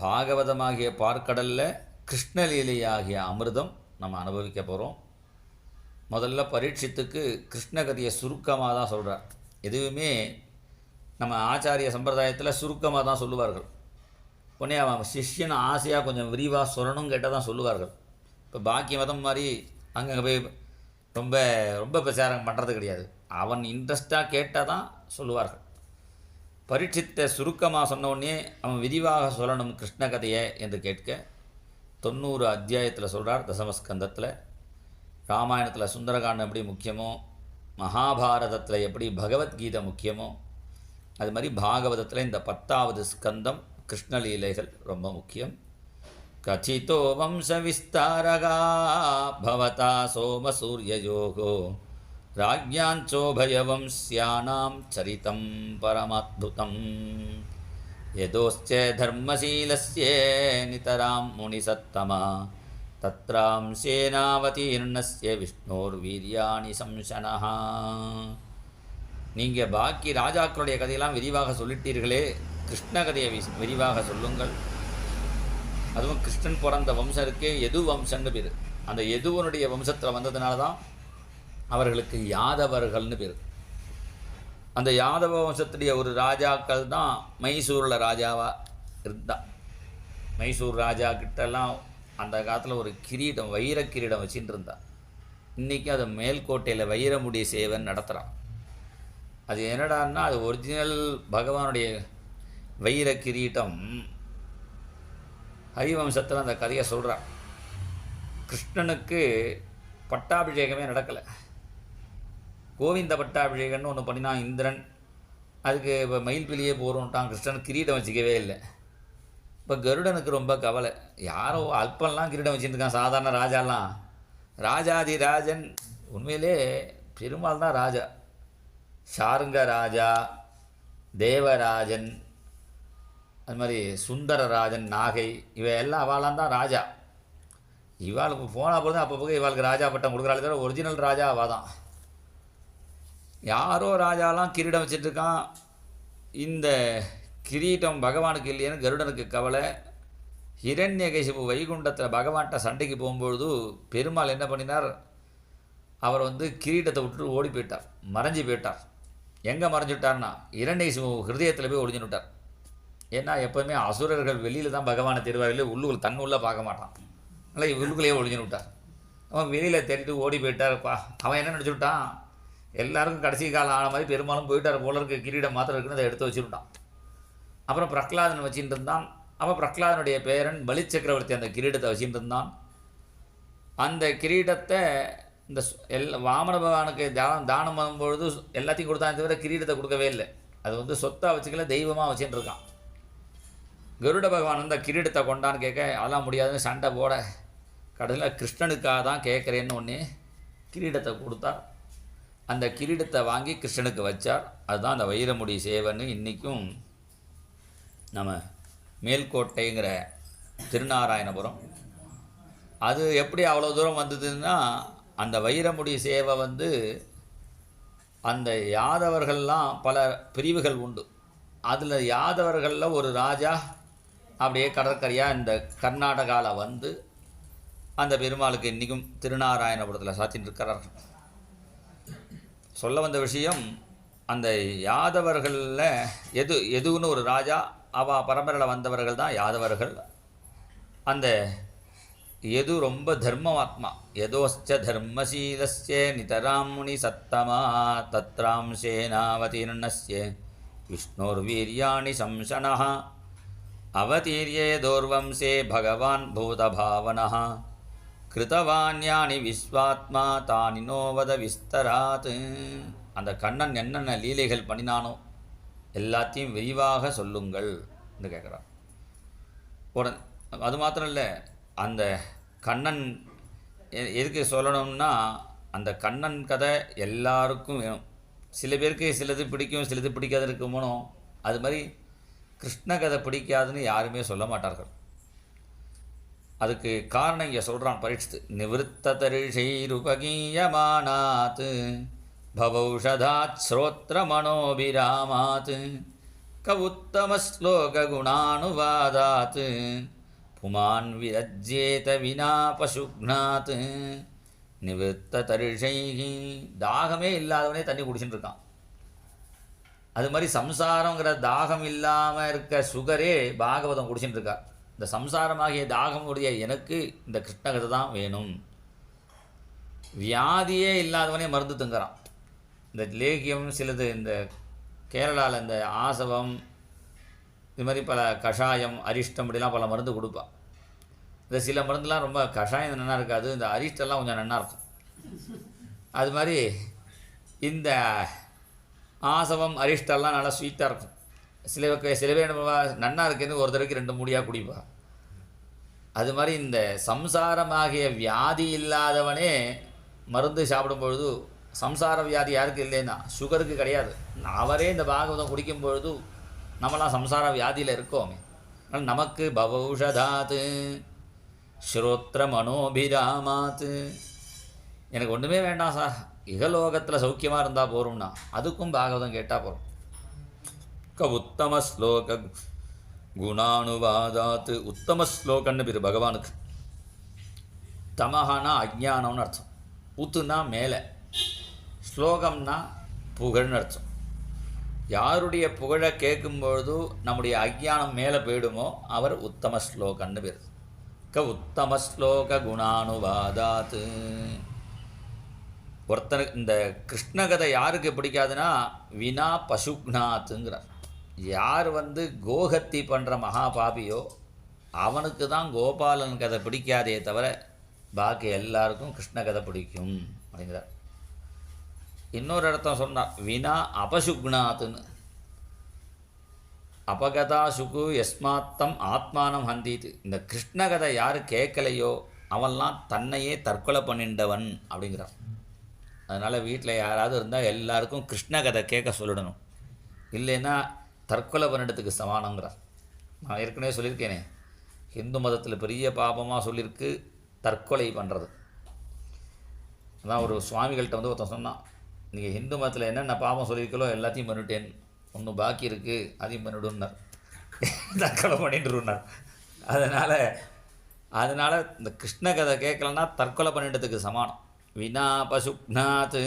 பாகவதமாகிய பார்க்கடலில் கிருஷ்ணலீலையாகிய அமிர்தம் நம்ம அனுபவிக்க போகிறோம். முதல்ல பரீட்சித்துக்கு கிருஷ்ணகதையை சுருக்கமாக தான் சொல்கிறார். எதுவுமே நம்ம ஆச்சாரிய சம்பிரதாயத்தில் சுருக்கமாக தான் சொல்லுவார்கள். உடனே அவன் சிஷ்யன் ஆசையாக கொஞ்சம் விரிவாக சொல்லணும் கேட்டால் தான் சொல்லுவார்கள். இப்போ பாக்கி மதம் மாதிரி அங்கே போய் ரொம்ப ரொம்ப பிரச்சாரம் பண்ணுறது கிடையாது. அவன் இன்ட்ரெஸ்டாக கேட்டால் தான் சொல்லுவார்கள். பரீட்சித்தை சுருக்கமாக சொன்ன உடனே அவன் விரிவாக சொல்லணும் கிருஷ்ண கதையை என்று கேட்க 90 அத்தியாயத்தில் சொல்கிறார். தசமஸ்கந்தத்தில் ராமாயணத்தில் சுந்தரகாண்டம் எப்படி முக்கியமோ, மகாபாரதத்தில் எப்படி பகவத்கீதை முக்கியமோ, அது மாதிரி பாகவதத்தில் இந்த 10வது ஸ்கந்தம் கிருஷ்ணலீலைகள் ரொம்ப முக்கியம். கச்சிதோ வம்ச விஸ்தாரகா பவதா சோமசூரியயோகோ ராஜ்யாஞ்சோபயவம்ஸ்யானாம் சரிதம் பரமாத்புதம் யதோஸ்ச தர்மசீலஸ்ய நிதராம் முனிசத்தமா தத்ராம் சேனாவதீர்ணஸ்ய விஷ்ணோர் வீர்யாணி சம்சனஹ. நீங்கள் பாக்கி ராஜாக்களுடைய கதையெல்லாம் விரிவாக சொல்லிட்டீர்களே, கிருஷ்ண கதையை விரிவாக சொல்லுங்கள். அதுவும் கிருஷ்ணன் பிறந்த வம்சம் இருக்கே, யது வம்சன்னு பேர். அந்த யதுவனுடைய வம்சத்தில் வந்ததுனால தான் அவர்களுக்கு யாதவர்கள்னு பேர். அந்த யாதவ வம்சத்துடைய ஒரு ராஜாக்கள் தான் மைசூரில் ராஜாவாக இருந்தான். மைசூர் ராஜா கிட்டெல்லாம் அந்த காலத்தில் ஒரு கிரீடம், வைர கிரீடம் வச்சுட்டு இருந்தான். இன்றைக்கி அது மேல்கோட்டையில் வைரமுடி சேவன் நடத்துகிறான். அது என்னடான்னா, அது ஒரிஜினல் பகவானுடைய வைர கிரீட்டம். ஹரிவம்சத்தில் அந்த கதையை சொல்கிறான். கிருஷ்ணனுக்கு பட்டாபிஷேகமே நடக்கலை. கோவிந்த பட்டாபிஷேகம்னு ஒன்று பண்ணினான் இந்திரன். அதுக்கு இப்போ மயில்பிலியே போகிறோன்ட்டான். கிருஷ்ணன் கிரீடம் வச்சுக்கவே இல்லை. இப்போ கருடனுக்கு ரொம்ப கவலை. யாரோ அல்பம்லாம் கிரீடம் வச்சுருக்கான், சாதாரண ராஜாலாம். ராஜாதி ராஜன் உண்மையிலே பெருமாள் தான் ராஜா. ஷாருங்க ராஜா, தேவராஜன், அது மாதிரி சுந்தரராஜன், நாகை, இவையெல்லாம் அவளாம் தான் ராஜா. இவாளுக்கு போனால் போதும் அப்போ போக இவாளுக்கு ராஜா பட்டம் கொடுக்குறாள். தவிர ஒரிஜினல் ராஜா அவள் தான். யாரோ ராஜாலாம் கிரீடம் வச்சிட்ருக்கான். இந்த கிரீட்டம் பகவானுக்கு இல்லையேன்னு கருடனுக்கு கவலை. ஹிரண்யகசிபு வைகுண்டத்தில் பகவான்கிட்ட சண்டைக்கு போகும்பொழுது பெருமாள் என்ன பண்ணினார், அவர் கிரீடத்தை விட்டு ஓடி போயிட்டார், மறைஞ்சி போயிட்டார். எங்கே மறைஞ்சிட்டார்னா ஹிரண்யகசிபு ஹிருதயத்தில் போய் ஒழிஞ்சு விட்டார். ஏன்னா எப்போவுமே அசுரர்கள் வெளியில் தான் பகவானை தேடுவார்களே, உள்ளுக்குள் தன்னுள்ளே பார்க்க மாட்டான். அதனால் உள்ளுக்குள்ளேயே ஒழிஞ்சு விட்டார். அவன் வெளியில் தேடிட்டு ஓடி போயிட்டார்ப்பா. அவன் என்ன நினச்சி விட்டான், எல்லாருக்கும் கடைசி காலம் ஆன மாதிரி பெரும்பாலும் போயிட்டார் போல இருக்க, கிரீடம் மாத்திரம் இருக்குன்னு அதை எடுத்து வச்சுருட்டான். அப்புறம் பிரகலாதன் வச்சுட்டு இருந்தான். அவன் பிரகலாதனுடைய பேரன் பலி சக்கரவர்த்தி அந்த கிரீடத்தை வச்சுட்டு இருந்தான். அந்த கிரீடத்தை இந்த வாமன பகவானுக்கு தானம் பண்ணும்பொழுது எல்லாத்தையும் கொடுத்தான், தவிர கிரீடத்தை கொடுக்கவே இல்லை. அது சொத்தாக வச்சுக்கல, தெய்வமாக வச்சுட்டு இருக்கான். கருட பகவான் அந்த கிரீடத்தை கொண்டான்னு கேட்க, அதெல்லாம் முடியாதுன்னு சண்டை போட, கடைசியில் கிருஷ்ணனுக்காக தான் கேட்குறேன்னு ஒன்று கிரீடத்தை கொடுத்தார். அந்த கிரீடத்தை வாங்கி கிருஷ்ணனுக்கு வச்சார். அதுதான் அந்த வைரமுடி சேவன்னு இன்றைக்கும் நம்ம மேல்கோட்டைங்கிற திருநாராயணபுரம். அது எப்படி அவ்வளோ தூரம் வந்ததுன்னா, அந்த வைரமுடி சேவை அந்த யாதவர்கள்லாம் பல பிரிவுகள் உண்டு. அதில் யாதவர்களில் ஒரு ராஜா அப்படியே கடற்கரையாக இந்த கர்நாடகாவில் அந்த பெருமாளுக்கு இன்றைக்கும் திருநாராயணபுரத்தில் சாத்தின்னு இருக்கிறார்கள். சொல்ல வந்த விஷயம், அந்த யாதவர்களில் எதுன்னு ஒரு ராஜா, அவள் பரம்பரையில் வந்தவர்கள் தான் யாதவர்கள். அந்த எது ரொம்ப தர்மமாத்மா. யதோஸ்ச தர்மசீலஸ்ய நிதராம் முனி சத்தமா தத்ராம் சேனாவதீர்ணஸ்ய விஷ்ணோர் வீர்யாணி சம்சனஹ அவதீர்யே தோர்வம்சே பகவான் பூதபாவனஹ கிருதவான்யானி விஸ்வாத்மா தானி நோவத விஸ்தராத். அந்த கண்ணன் என்னென்ன லீலைகள் பண்ணினானோ எல்லாத்தையும் விரிவாக சொல்லுங்கள் என்று கேட்குறான். உடனே அது மாத்திரம் இல்லை, அந்த கண்ணன் எதுக்கு சொல்லணும்னா, அந்த கண்ணன் கதை எல்லாருக்கும் வேணும். சில பேருக்கு சிலது பிடிக்கும், சிலது பிடிக்காது இருக்குமோ. அது மாதிரி கிருஷ்ண கதை பிடிக்காதுன்னு யாருமே சொல்ல மாட்டார்கள். அதுக்கு காரணம் இங்கே சொல்கிறான் பரீட்சித்து. நிவத்த தரிஷைருபகீயமானாத் பவௌஷதாத் ஸ்ரோத்ர மனோபிராமாத் க உத்தம ஸ்லோக குணானுவாதாத் புமான் விரஜ்யேத வினா பசுக்னாத் நிவத்த தரிஷைகி. தாகமே இல்லாதவனே தண்ணி குடிச்சுட்டு இருக்கான். அது மாதிரி சம்சாரங்கிற தாகம் இல்லாமல் இருக்க சுகரே பாகவதம் குடிச்சுட்டு இருக்கா. இந்த சம்சாரமாகிய தாகமுடைய எனக்கு இந்த கிருஷ்ணகதை தான் வேணும். வியாதியே இல்லாதவனே மருந்து தங்குறான். இந்த லேகியம் சிலது இந்த கேரளாவில் இந்த ஆசவம் இது மாதிரி பல கஷாயம் அரிஷ்டம் இப்படிலாம் பல மருந்து கொடுப்பான். இந்த சில மருந்துலாம் ரொம்ப கஷாயம் நல்லா இருக்காது, இந்த அரிஷ்டெல்லாம் கொஞ்சம் நல்லா இருக்கும். அது மாதிரி இந்த ஆசவம் அரிஷ்டெல்லாம் நல்லா ஸ்வீட்டாக இருக்கும். சில பேர் நன்னா இருக்குன்னு ஒரு தடவைக்கு 2 மூடியாக குடிப்பா. அது மாதிரி இந்த சம்சாரமாகிய வியாதி இல்லாதவனே மருந்து சாப்பிடும் பொழுது, சம்சார வியாதி யாருக்கு இல்லைன்னா சுகருக்கு கிடையாது, அவரே இந்த பாகவதம் குடிக்கும் பொழுது நம்மளாம் சம்சார வியாதியில் இருக்கோமே. ஆனால் நமக்கு பவௌஷதாத்து ஸ்ரோத்ர மனோபிராமாத்து. எனக்கு ஒன்றுமே வேண்டாம் சார், இகலோகத்தில் சௌக்கியமாக இருந்தால் போகிறோம்னா அதுக்கும் பாகவதம் கேட்டால் போகிறோம். க உத்தம ஸ்லோக குணானுவாதாத்து. உத்தம ஸ்லோகன்னு பேர் பகவானுக்கு. தமஹானா அஜ்ஞானம்னு அர்த்தம், உத்துனா மேலே, ஸ்லோகம்னா புகழ்னு அர்த்தம். யாருடைய புகழை கேட்கும்பொழுது நம்முடைய அஜ்ஞானம் மேலே போயிடுமோ அவர் உத்தம ஸ்லோகன்னு பேர். க உத்தம ஸ்லோக குணானுவாதாத்து. ஒருத்தனுக்கு இந்த கிருஷ்ணகதை யாருக்கு பிடிக்காதுன்னா வினா பசுக்னாத்துங்கிறார். யார் கோஹத்தி பண்ணுற மகாபாபியோ அவனுக்கு தான் கோபாலன் கதை பிடிக்காதே தவிர பாக்கி எல்லாருக்கும் கிருஷ்ணகதை பிடிக்கும் அப்படிங்கிறார். இன்னொரு அர்த்தம் சொன்னார், வினா அபசுக்னாத்துன்னு. அபகதா சுகு எஸ்மாத்தம் ஆத்மானம் ஹந்தித்து. இந்த கிருஷ்ணகதை யார் கேட்கலையோ அவன்லாம் தன்னையே தற்கொலை பண்ணிண்டவன் அப்படிங்கிறார். அதனால் வீட்டில் யாராவது இருந்தால் எல்லாருக்கும் கிருஷ்ணகதை கேட்க சொல்லிடணும், இல்லைன்னா தற்கொலை பண்ணிடத்துக்கு சமானங்கிறார். நான் ஏற்கனவே சொல்லியிருக்கேனே, ஹிந்து மதத்தில் பெரிய பாபமாக சொல்லியிருக்கு தற்கொலை பண்ணுறது. அதான் ஒரு சுவாமிகள்கிட்ட ஒருத்தன் சொன்னான், நீங்கள் ஹிந்து மதத்தில் என்னென்ன பாபம் சொல்லியிருக்கலோ எல்லாத்தையும் பண்ணிட்டேன், ஒன்று பாக்கி இருக்குது அதையும் பண்ணிவிடுன்னார். தற்கொலை பண்ணிட்டுருன்னார். அதனால் இந்த கிருஷ்ணகதை கேட்கலன்னா தற்கொலை பண்ணிட்டதுக்கு சமானம். வினா பசுக்னாத்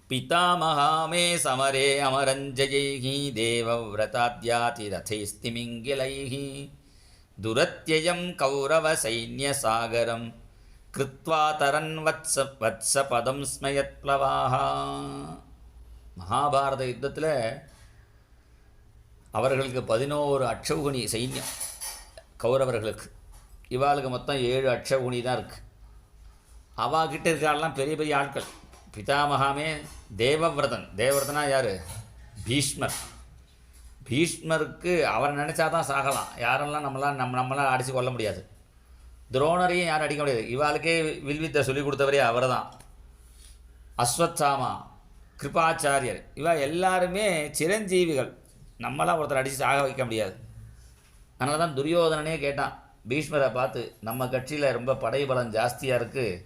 பிதாமகாமே சமரே அமரஞ்சயைஹி தேவவ்ரதாத்யாதி ரதைஸ்திமிங்கிலைஹி துரத்யயம் கௌரவ சைன்ய சாகரம் கிருத்வா தரன் வத்ச பதம் ஸ்மயத் ப்ளவாஹா. மகாபாரத யுத்தத்தில் அவர்களுக்கு 11 அட்சௌகுணி சைன்யம் கௌரவர்களுக்கு. இவாளுக்கு மொத்தம் 7 அட்சௌகுணி தான் இருக்குது. அவாகிட்ட இருக்காலாம் பெரிய பெரிய ஆட்கள். பிதாமகாமே தேவவிரதன். தேவவிரதனா யார்? பீஷ்மர். பீஷ்மருக்கு அவர் நினச்சாதான் சாகலாம், யாரெல்லாம் நம்மளால் அடித்து கொள்ள முடியாது. துரோணரையும் யாரும் அடிக்க முடியாது, இவாளுக்கே வில்வித்தை சொல்லிக் கொடுத்தவரே அவர் தான். அஸ்வத்தாமா, கிருபாச்சாரியர், இவா எல்லாருமே சிரஞ்சீவிகள், நம்மளாம் ஒருத்தர் அடித்து சாக வைக்க முடியாது. அதனால தான் துரியோதனனே கேட்டான் பீஷ்மரை பார்த்து, நம்ம கட்சியில் ரொம்ப படைபலம் ஜாஸ்தியாக இருக்குது,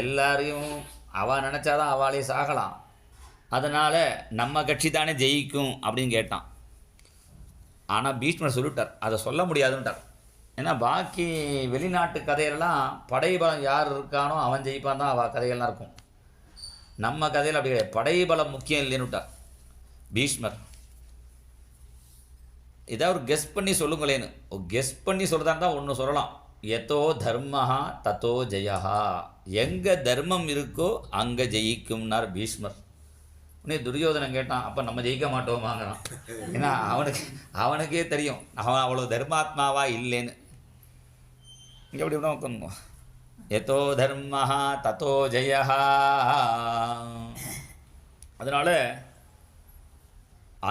எல்லாரையும் அவள் நினச்சாதான் அவளே சாகலாம், அதனால் நம்ம கட்சி தானே ஜெயிக்கும் அப்படின்னு கேட்டான். ஆனால் பீஷ்மர் சொல்லிட்டார், அதை சொல்ல முடியாதுன்ட்டார். ஏன்னா பாக்கி வெளிநாட்டு கதையெல்லாம் படைபலம் யார் இருக்கானோ அவன் ஜெயிப்பான் தான் அவள் கதைகள்லாம் இருக்கும். நம்ம கதையில் அப்படி கிடையாது, படைபலம் முக்கியம் இல்லைன்னுட்டார் பீஷ்மர். ஏதாவது ஒரு கெஸ் பண்ணி சொல்லுங்களேன்னு. கெஸ் பண்ணி சொல்கிறதா இருந்தால் ஒன்று சொல்லலாம், எதோ தர்மஹா தத்தோ ஜெயஹா. எங்கே தர்மம் இருக்கோ அங்கே ஜெயிக்கும்னார் பீஷ்மர். உடனே துரியோதனன் கேட்டான், அப்போ நம்ம ஜெயிக்க மாட்டோமாங்கிறான். ஏன்னா அவனுக்கே தெரியும் அவன் அவ்வளோ தர்மாத்மாவா இல்லைன்னு. இங்கே எப்படி விட உட்காந்துங்க, எதோ தர்மஹா தத்தோ ஜெயஹா. அதனால்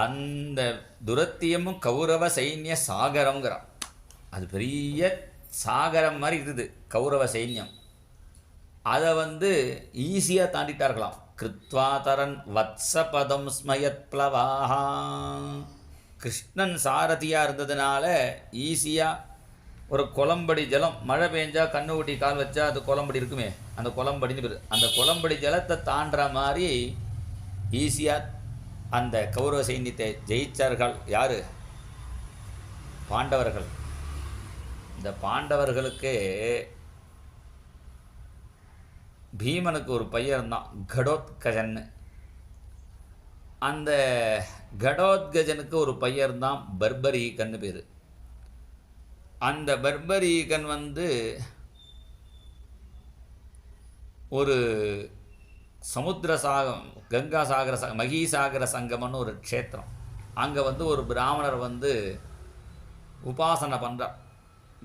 அந்த துரத்தியமும் கௌரவ சைன்ய சாகரங்கிறான். அது பெரிய சாகரம் மாதிரி இருக்குது கௌரவ சைன்யம். அதை ஈஸியாக தாண்டிட்டார்களாம். கிருத்வா தரன் வத்சபதம் ஸ்மயத் ப்ளவாஹா. கிருஷ்ணன் சாரதியாக இருந்ததுனால ஈஸியாக ஒரு குளம்படி ஜலம், மழை பெஞ்சால் கண்ணு ஊட்டி கால் வச்சா அது குளம்படி இருக்குமே, அந்த குளம்படின்னு பேர். அந்த குளம்படி ஜலத்தை தாண்டுற மாதிரி ஈஸியாக அந்த கௌரவ சைன்யத்தை ஜெயிச்சார்கள் யார்? பாண்டவர்கள். இந்த பாண்டவர்களுக்கு பீமனுக்கு ஒரு பையன் இருந்தான், கடோத்கஜன். அந்த கடோத்கஜனுக்கு ஒரு பையன் இருந்தான், பர்பரீகன்னு பேர். அந்த பர்பரீகன் ஒரு சமுத்திரசாகம், கங்கா சாகர மகீசாகர சங்கமன்னு ஒரு க்ஷேத்திரம். அங்கே ஒரு பிராமணர் உபாசனை பண்ணுறார்.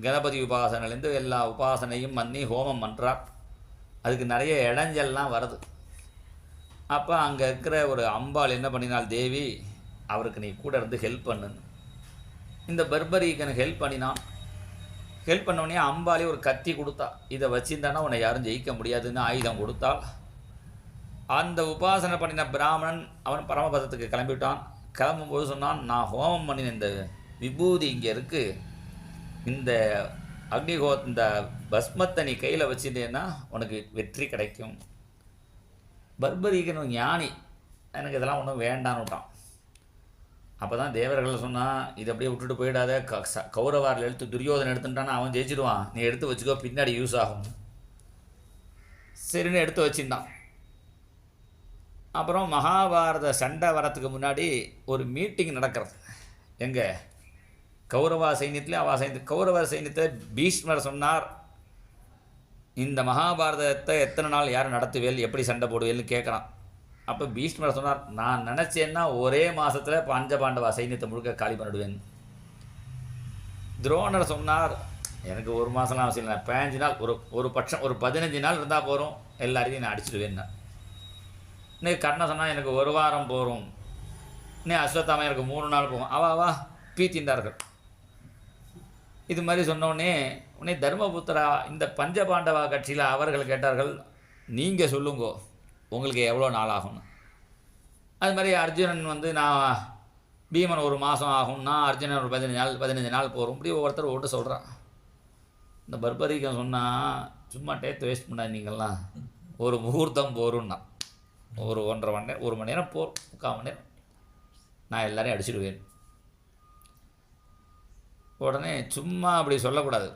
கணபதி உபாசனைலேருந்து எல்லா உபாசனையும் பண்ணி ஹோமம் பண்ணுறார். அதுக்கு நிறைய இடைஞ்சல்லாம் வருது. அப்போ அங்கே இருக்கிற ஒரு அம்பாள் என்ன பண்ணினாள், தேவி அவருக்கு நீ கூட இருந்து ஹெல்ப் பண்ணுன்னு. இந்த பர்பரீகனுக்கு ஹெல்ப் பண்ணினான். ஹெல்ப் பண்ணோடனே அம்பாலே ஒரு கத்தி கொடுத்தா. இதை வச்சிருந்தானா உன்னை யாரும் ஜெயிக்க முடியாதுன்னு ஆயுதம் கொடுத்தாள். அந்த உபாசனை பண்ணின பிராமணன் அவன் பரமபதத்துக்கு கிளம்பிவிட்டான். கிளம்பும்போது சொன்னான், நான் ஹோமம் பண்ணின இந்த விபூதி இங்கே இருக்குது, இந்த இந்த பஸ்மத்தை நீ கையில் வச்சுட்டேன்னா உனக்கு வெற்றி கிடைக்கும். பர்பரீகன் ஞானி, எனக்கு இதெல்லாம் ஒன்றும் வேண்டான்னு விட்டான். அப்போ தான் தேவர்கள் சொன்னால், இதை அப்படியே விட்டுட்டு போயிடாத, கௌரவாரில் எடுத்து துரியோதனை எடுத்துட்டான்னா அவன் ஜெயிச்சிடுவான், நீ எடுத்து வச்சுக்கோ, பின்னாடி யூஸ் ஆகும். சரின்னு எடுத்து வச்சுருந்தான். அப்புறம் மகாபாரத சண்டை வரத்துக்கு முன்னாடி ஒரு மீட்டிங் நடக்கிறது. எங்கே? கௌரவ சைன்யத்தில். கௌரவ சைன்யத்தில் பீஷ்மர் சொன்னார், இந்த மகாபாரதத்தை எத்தனை நாள் யார் நடத்துவேல், எப்படி சண்டை போடுவேல்னு கேட்குறான். அப்போ பீஷ்மர் சொன்னார், நான் நினச்சேன்னா ஒரே மாதத்தில் பஞ்சபாண்டவா சைன்யத்தை முழுக்க காலி பண்ணிடுவேன். துரோணர் சொன்னார், எனக்கு ஒரு மாதம்லாம் அவசியம் இல்லை, 15 நாள், ஒரு பட்சம் ஒரு 15 நாள் இருந்தால் போகிறோம், எல்லாரையும் நான் அடிச்சிடுவேன். இன்னைக்கு கர்ணன் சொன்னால் எனக்கு ஒரு வாரம் போகிறோம். இன்னும் அஸ்வத்தாமன் எனக்கு 3 நாள் போகும். அவா பீத்தின்றார்கள். இது மாதிரி சொன்னோடனே உடனே தர்மபுத்திரா இந்த பஞ்சபாண்டவா கட்சியில் அவர்கள் கேட்டார்கள், நீங்கள் சொல்லுங்கோ உங்களுக்கு எவ்வளோ நாள் ஆகும்னு. அது மாதிரி அர்ஜுனன் நான் பீமன் ஒரு மாதம் ஆகும்னா அர்ஜுனன் ஒரு 15 நாள் போகிறோம். இப்படி ஒவ்வொருத்தர் ஓட்டு சொல்கிறான். இந்த பர்பரீகன் சொன்னால், சும்மா டேத்து வேஸ்ட் பண்ணாது நீங்கள்லாம், ஒரு முகூர்த்தம் போருன்னா ஒரு 1.5 மணி நேரம், 1 மணி நேரம் போர், 3/4 மணி நேரம் நான் எல்லோரையும் அடிச்சிடுவேன். உடனே சும்மா அப்படி சொல்லக்கூடாது,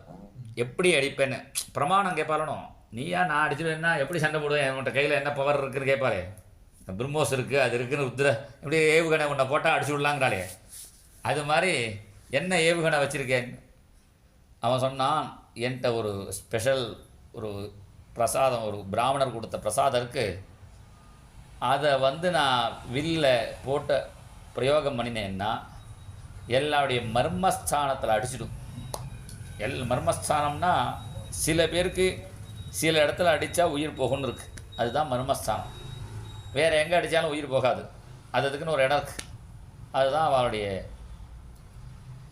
எப்படி அடிப்பேன்னு பிரமாணம் கேட்பாலனும். நீயா நான் அடிச்சிடுவேன்னா எப்படி சண்டை போடுவேன், உன்கிட்ட கையில் என்ன பவர் இருக்குன்னு கேட்பாரு. பிரம்மோஸ் இருக்குது, அது இருக்குன்னு உத்திர இப்படி ஏவுகணை உன்னை போட்டால் அடிச்சு விடலாங்கிறாளே, அது மாதிரி என்ன ஏவுகணை வச்சுருக்கேன். அவன் சொன்னான், என்கிட்ட ஒரு ஸ்பெஷல் ஒரு பிரசாதம், ஒரு பிராமணர் கொடுத்த பிரசாதம் இருக்குது, அதை நான் வில்ல போட்டு பிரயோகம் பண்ணினேன்னா எல்லாருடைய மர்மஸ்தானத்தில் அடிச்சிடும். மர்மஸ்தானம்னா சில பேருக்கு சில இடத்துல அடித்தா உயிர் போகும்னு இருக்குது, அதுதான் மர்மஸ்தானம். வேறு எங்கே அடித்தாலும் உயிர் போகாது, அதுக்குன்னு ஒரு இடம் இருக்குது, அதுதான் அவருடைய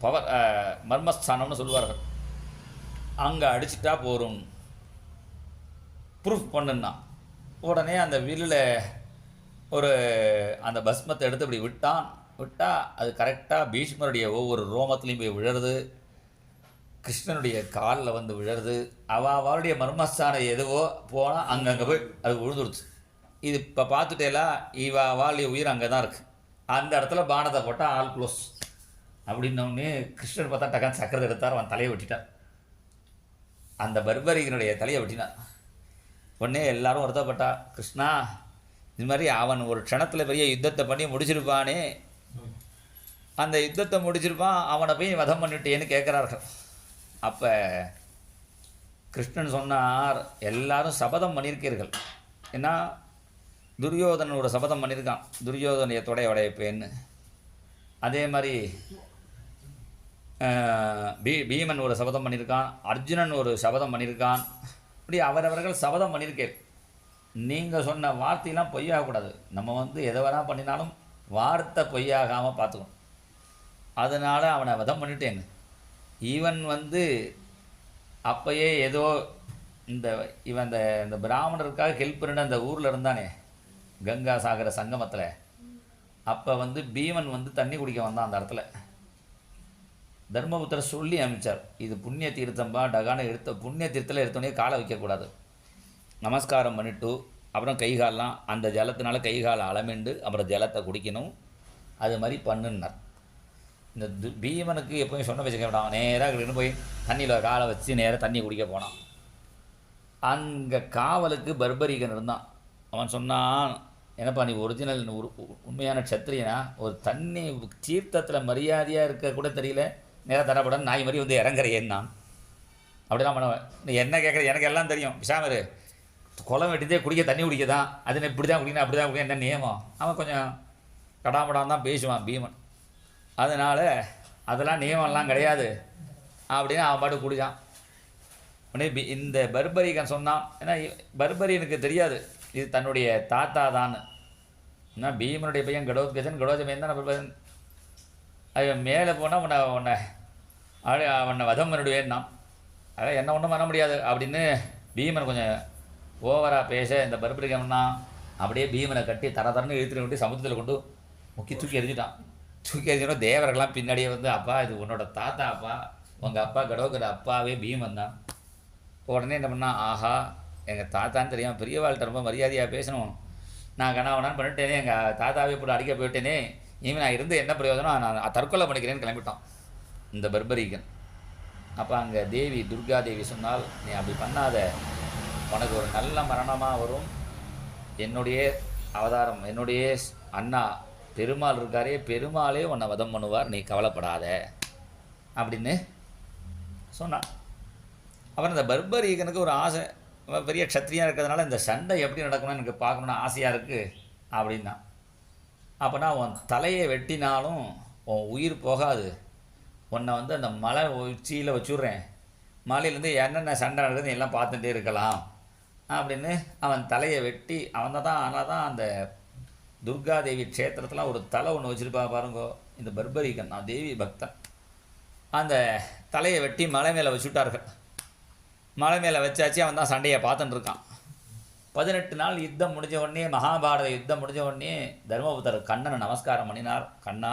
பவர், மர்மஸ்தானம்னு சொல்லுவார்கள். அங்கே அடிச்சிட்டா போகும் ப்ரூஃப் பண்ணுன்னா. உடனே அந்த வில்லில் அந்த பஸ்மத்தை எடுத்து இப்படி விட்டால் அது கரெக்டாக பீஷ்மருடைய ஒவ்வொரு ரோமத்துலேயும் போய் விழருது, கிருஷ்ணனுடைய காலில் விழருது. அவளுடைய மர்மஸ்தானம் எதுவோ போனால் அங்கங்கே போய் அது விழுந்துடுச்சு. இது இப்போ பார்த்துட்டேலா, அவளுடைய உயிர் அங்கே தான் இருக்குது. அந்த இடத்துல பானத்தை போட்டால் ஆல் க்ளோஸ் அப்படின்னோடனே கிருஷ்ணன் பார்த்தா டக்கான் சக்கரத்தை எடுத்தார், அவன் தலையை வெட்டிட்டார். அந்த பர்பரீகனுடைய தலையை வெட்டினார். உடனே எல்லாரும் வருத்தப்பட்டா, கிருஷ்ணா இது மாதிரி அவன் ஒரு க்ஷணத்தில் பெரிய யுத்தத்தை பண்ணி முடிச்சிருப்பானே, அந்த யுத்தத்தை முடிச்சிருப்பான், அவனை போய் வதம் பண்ணிட்டேன்னு கேட்குறார்கள். அப்போ கிருஷ்ணன் சொன்னார், எல்லாரும் சபதம் பண்ணியிருக்கீர்கள். ஏன்னா துரியோதனன் ஒரு சபதம் பண்ணியிருக்கான், துரியோதனைய தொடை உடையப்பேன்னு. அதே மாதிரி பீமன் ஒரு சபதம் பண்ணியிருக்கான், அர்ஜுனன் ஒரு சபதம் பண்ணியிருக்கான். இப்படி அவரவர்கள் சபதம் பண்ணியிருக்கேன். நீங்கள் சொன்ன வார்த்தையெல்லாம் பொய்யாகக்கூடாது. நம்ம எதை வேணால் பண்ணினாலும் வார்த்தை பொய்யாகாமல் பார்த்துக்கணும். அதனால் அவனை வதம் பண்ணிட்டேன். இவன் அப்போயே ஏதோ இவன் இந்த பிராமணருக்காக ஹெல்ப் பண்ணிட்டு அந்த ஊரில் இருந்தானே கங்கா சாகர சங்கமத்தில், அப்போ பீமன் தண்ணி குடிக்க வந்தான் அந்த இடத்துல. தர்மபுத்திரர் சொல்லி அமைச்சார், இது புண்ணிய தீர்த்தம்பா, டகான புண்ணிய தீர்த்தத்தில் எடுத்தோடனே காலை வைக்கக்கூடாது, நமஸ்காரம் பண்ணிவிட்டு அப்புறம் கைகாலெலாம் அந்த ஜலத்தினால கைகாலை அளமிண்டு அப்புறம் ஜலத்தை குடிக்கணும். அது மாதிரி பண்ணுன்னார். இந்த பீமனுக்கு எப்போயும் சொன்ன வச்சுக்க வேண்டாம், நேராக கிட்ட போய் தண்ணியில் காலை வச்சு நேராக தண்ணி குடிக்க போனான். அங்கே காவலுக்கு பர்பரீகன் இருந்தான். அவன் சொன்னான், என்னப்பா நீ ஒரிஜினல் உண்மையான க்ஷத்திரியனா, ஒரு தண்ணி தீர்த்தத்தில் மரியாதையாக இருக்க கூட தெரியல, நேராக தரப்படாது நாய் மாதிரி வந்து இறங்குறையேன்னு. நான் அப்படிலாம் பண்ணுவேன். நீ என்ன கேட்குற, எனக்கு எல்லாம் தெரியும், பிசாமரு குளம் வெட்டிதே குடிக்க தண்ணி குடிக்க தான், அது இப்படி தான் குடிக்கணும் அப்படி தான் குடிக்க என்ன நியமம். அவன் கொஞ்சம் கடாமடான் தான் பேசுவான் பீமன். அதனால் அதெல்லாம் நியமம்லாம் கிடையாது அப்படின்னு அவன் பாட்டு குடித்தான். உடனே இந்த பர்பரீகன் சொன்னான், ஏன்னா பர்பரியனுக்கு தெரியாது இது தன்னுடைய தாத்தா தான். ஏன்னா பீமனுடைய பையன் கடோத்கஜன், கடோஜ பையன் தான் பர்பரன். அவன் மேலே போனால் உன்னை வதம் பண்ணிடுவேன்னா, அதான் என்ன ஒன்றும் பண்ண முடியாது அப்படின்னு பீமன் கொஞ்சம் ஓவராக பேச, இந்த பர்பரீகன்னா அப்படியே பீமனை கட்டி தரன்னு இழுத்துட்டு விட்டு சமுத்திரத்தில் கொண்டு முக்கி தூக்கி எரிஞ்சிட்டான். தூக்கி எரிஞ்சிடும். தேவர்கள்லாம் பின்னாடியே வந்து, அப்பா இது உன்னோட தாத்தா, அப்பா உங்கள் அப்பா கடோக்கட அப்பாவே பீமன் தான். உடனே என்ன பண்ணால், ஆஹா எங்கள் தாத்தான்னு தெரியும், பெரியவாள்கிட்ட ரொம்ப மரியாதையாக பேசணும், நான் கணவனான்னு பண்ணிட்டேனே, எங்கள் தாத்தாவே போட்டு அடிக்க போயிட்டேனே, இனிமேல் நான் இருந்து என்ன பிரயோஜனம், நான் தற்கொலை பண்ணிக்கிறேன்னு கிளம்பிட்டான் இந்த பர்பரீகன். அப்போ அங்கே தேவி துர்கா தேவி சொன்னால், நீ அப்படி பண்ணாத, உனக்கு ஒரு நல்ல மரணமாக வரும். என்னுடைய அவதாரம், என்னுடைய அண்ணா பெருமாள் இருக்காரே, பெருமாளே உன்னை வதம் பண்ணுவார், நீ கவலைப்படாத அப்படின்னு சொன்னான். அப்புறம் இந்த பர்பரீகனுக்கு ஒரு ஆசை, பெரிய க்ஷத்ரியாக இருக்கிறதுனால இந்த சண்டை எப்படி நடக்கணும்னு எனக்கு பார்க்கணுன்னு ஆசையாக இருக்குது அப்படின்னா. அப்போனா உன் தலையை வெட்டினாலும் உன் உயிர் போகாது, உன்னை வந்து அந்த மலை உச்சியில் வச்சுட்றேன், மலையிலேருந்து என்னென்ன சண்டை நடக்குதுன்னு எல்லாம் பார்த்துட்டே இருக்கலாம் அப்படின்னு அவன் தலையை வெட்டி, அவன் தான். ஆனால் தான் அந்த துர்காதேவி க்ஷேத்திரத்தில் ஒரு தலை ஒன்று வச்சுருப்பா பாருங்கோ இந்த பர்பரீகன், நான் தேவி பக்தன். அந்த தலையை வெட்டி மலை மேலே வச்சுட்டார்கள். மலை மேலே வச்சாச்சு, அவன் தான் சண்டையை பார்த்துட்டு இருக்கான். 18 நாள் யுத்தம் முடிஞ்ச உடனே, மகாபாரத யுத்தம் முடிஞ்ச உடனே தர்மபுத்தர் கண்ணனை நமஸ்காரம் பண்ணினார். கண்ணா,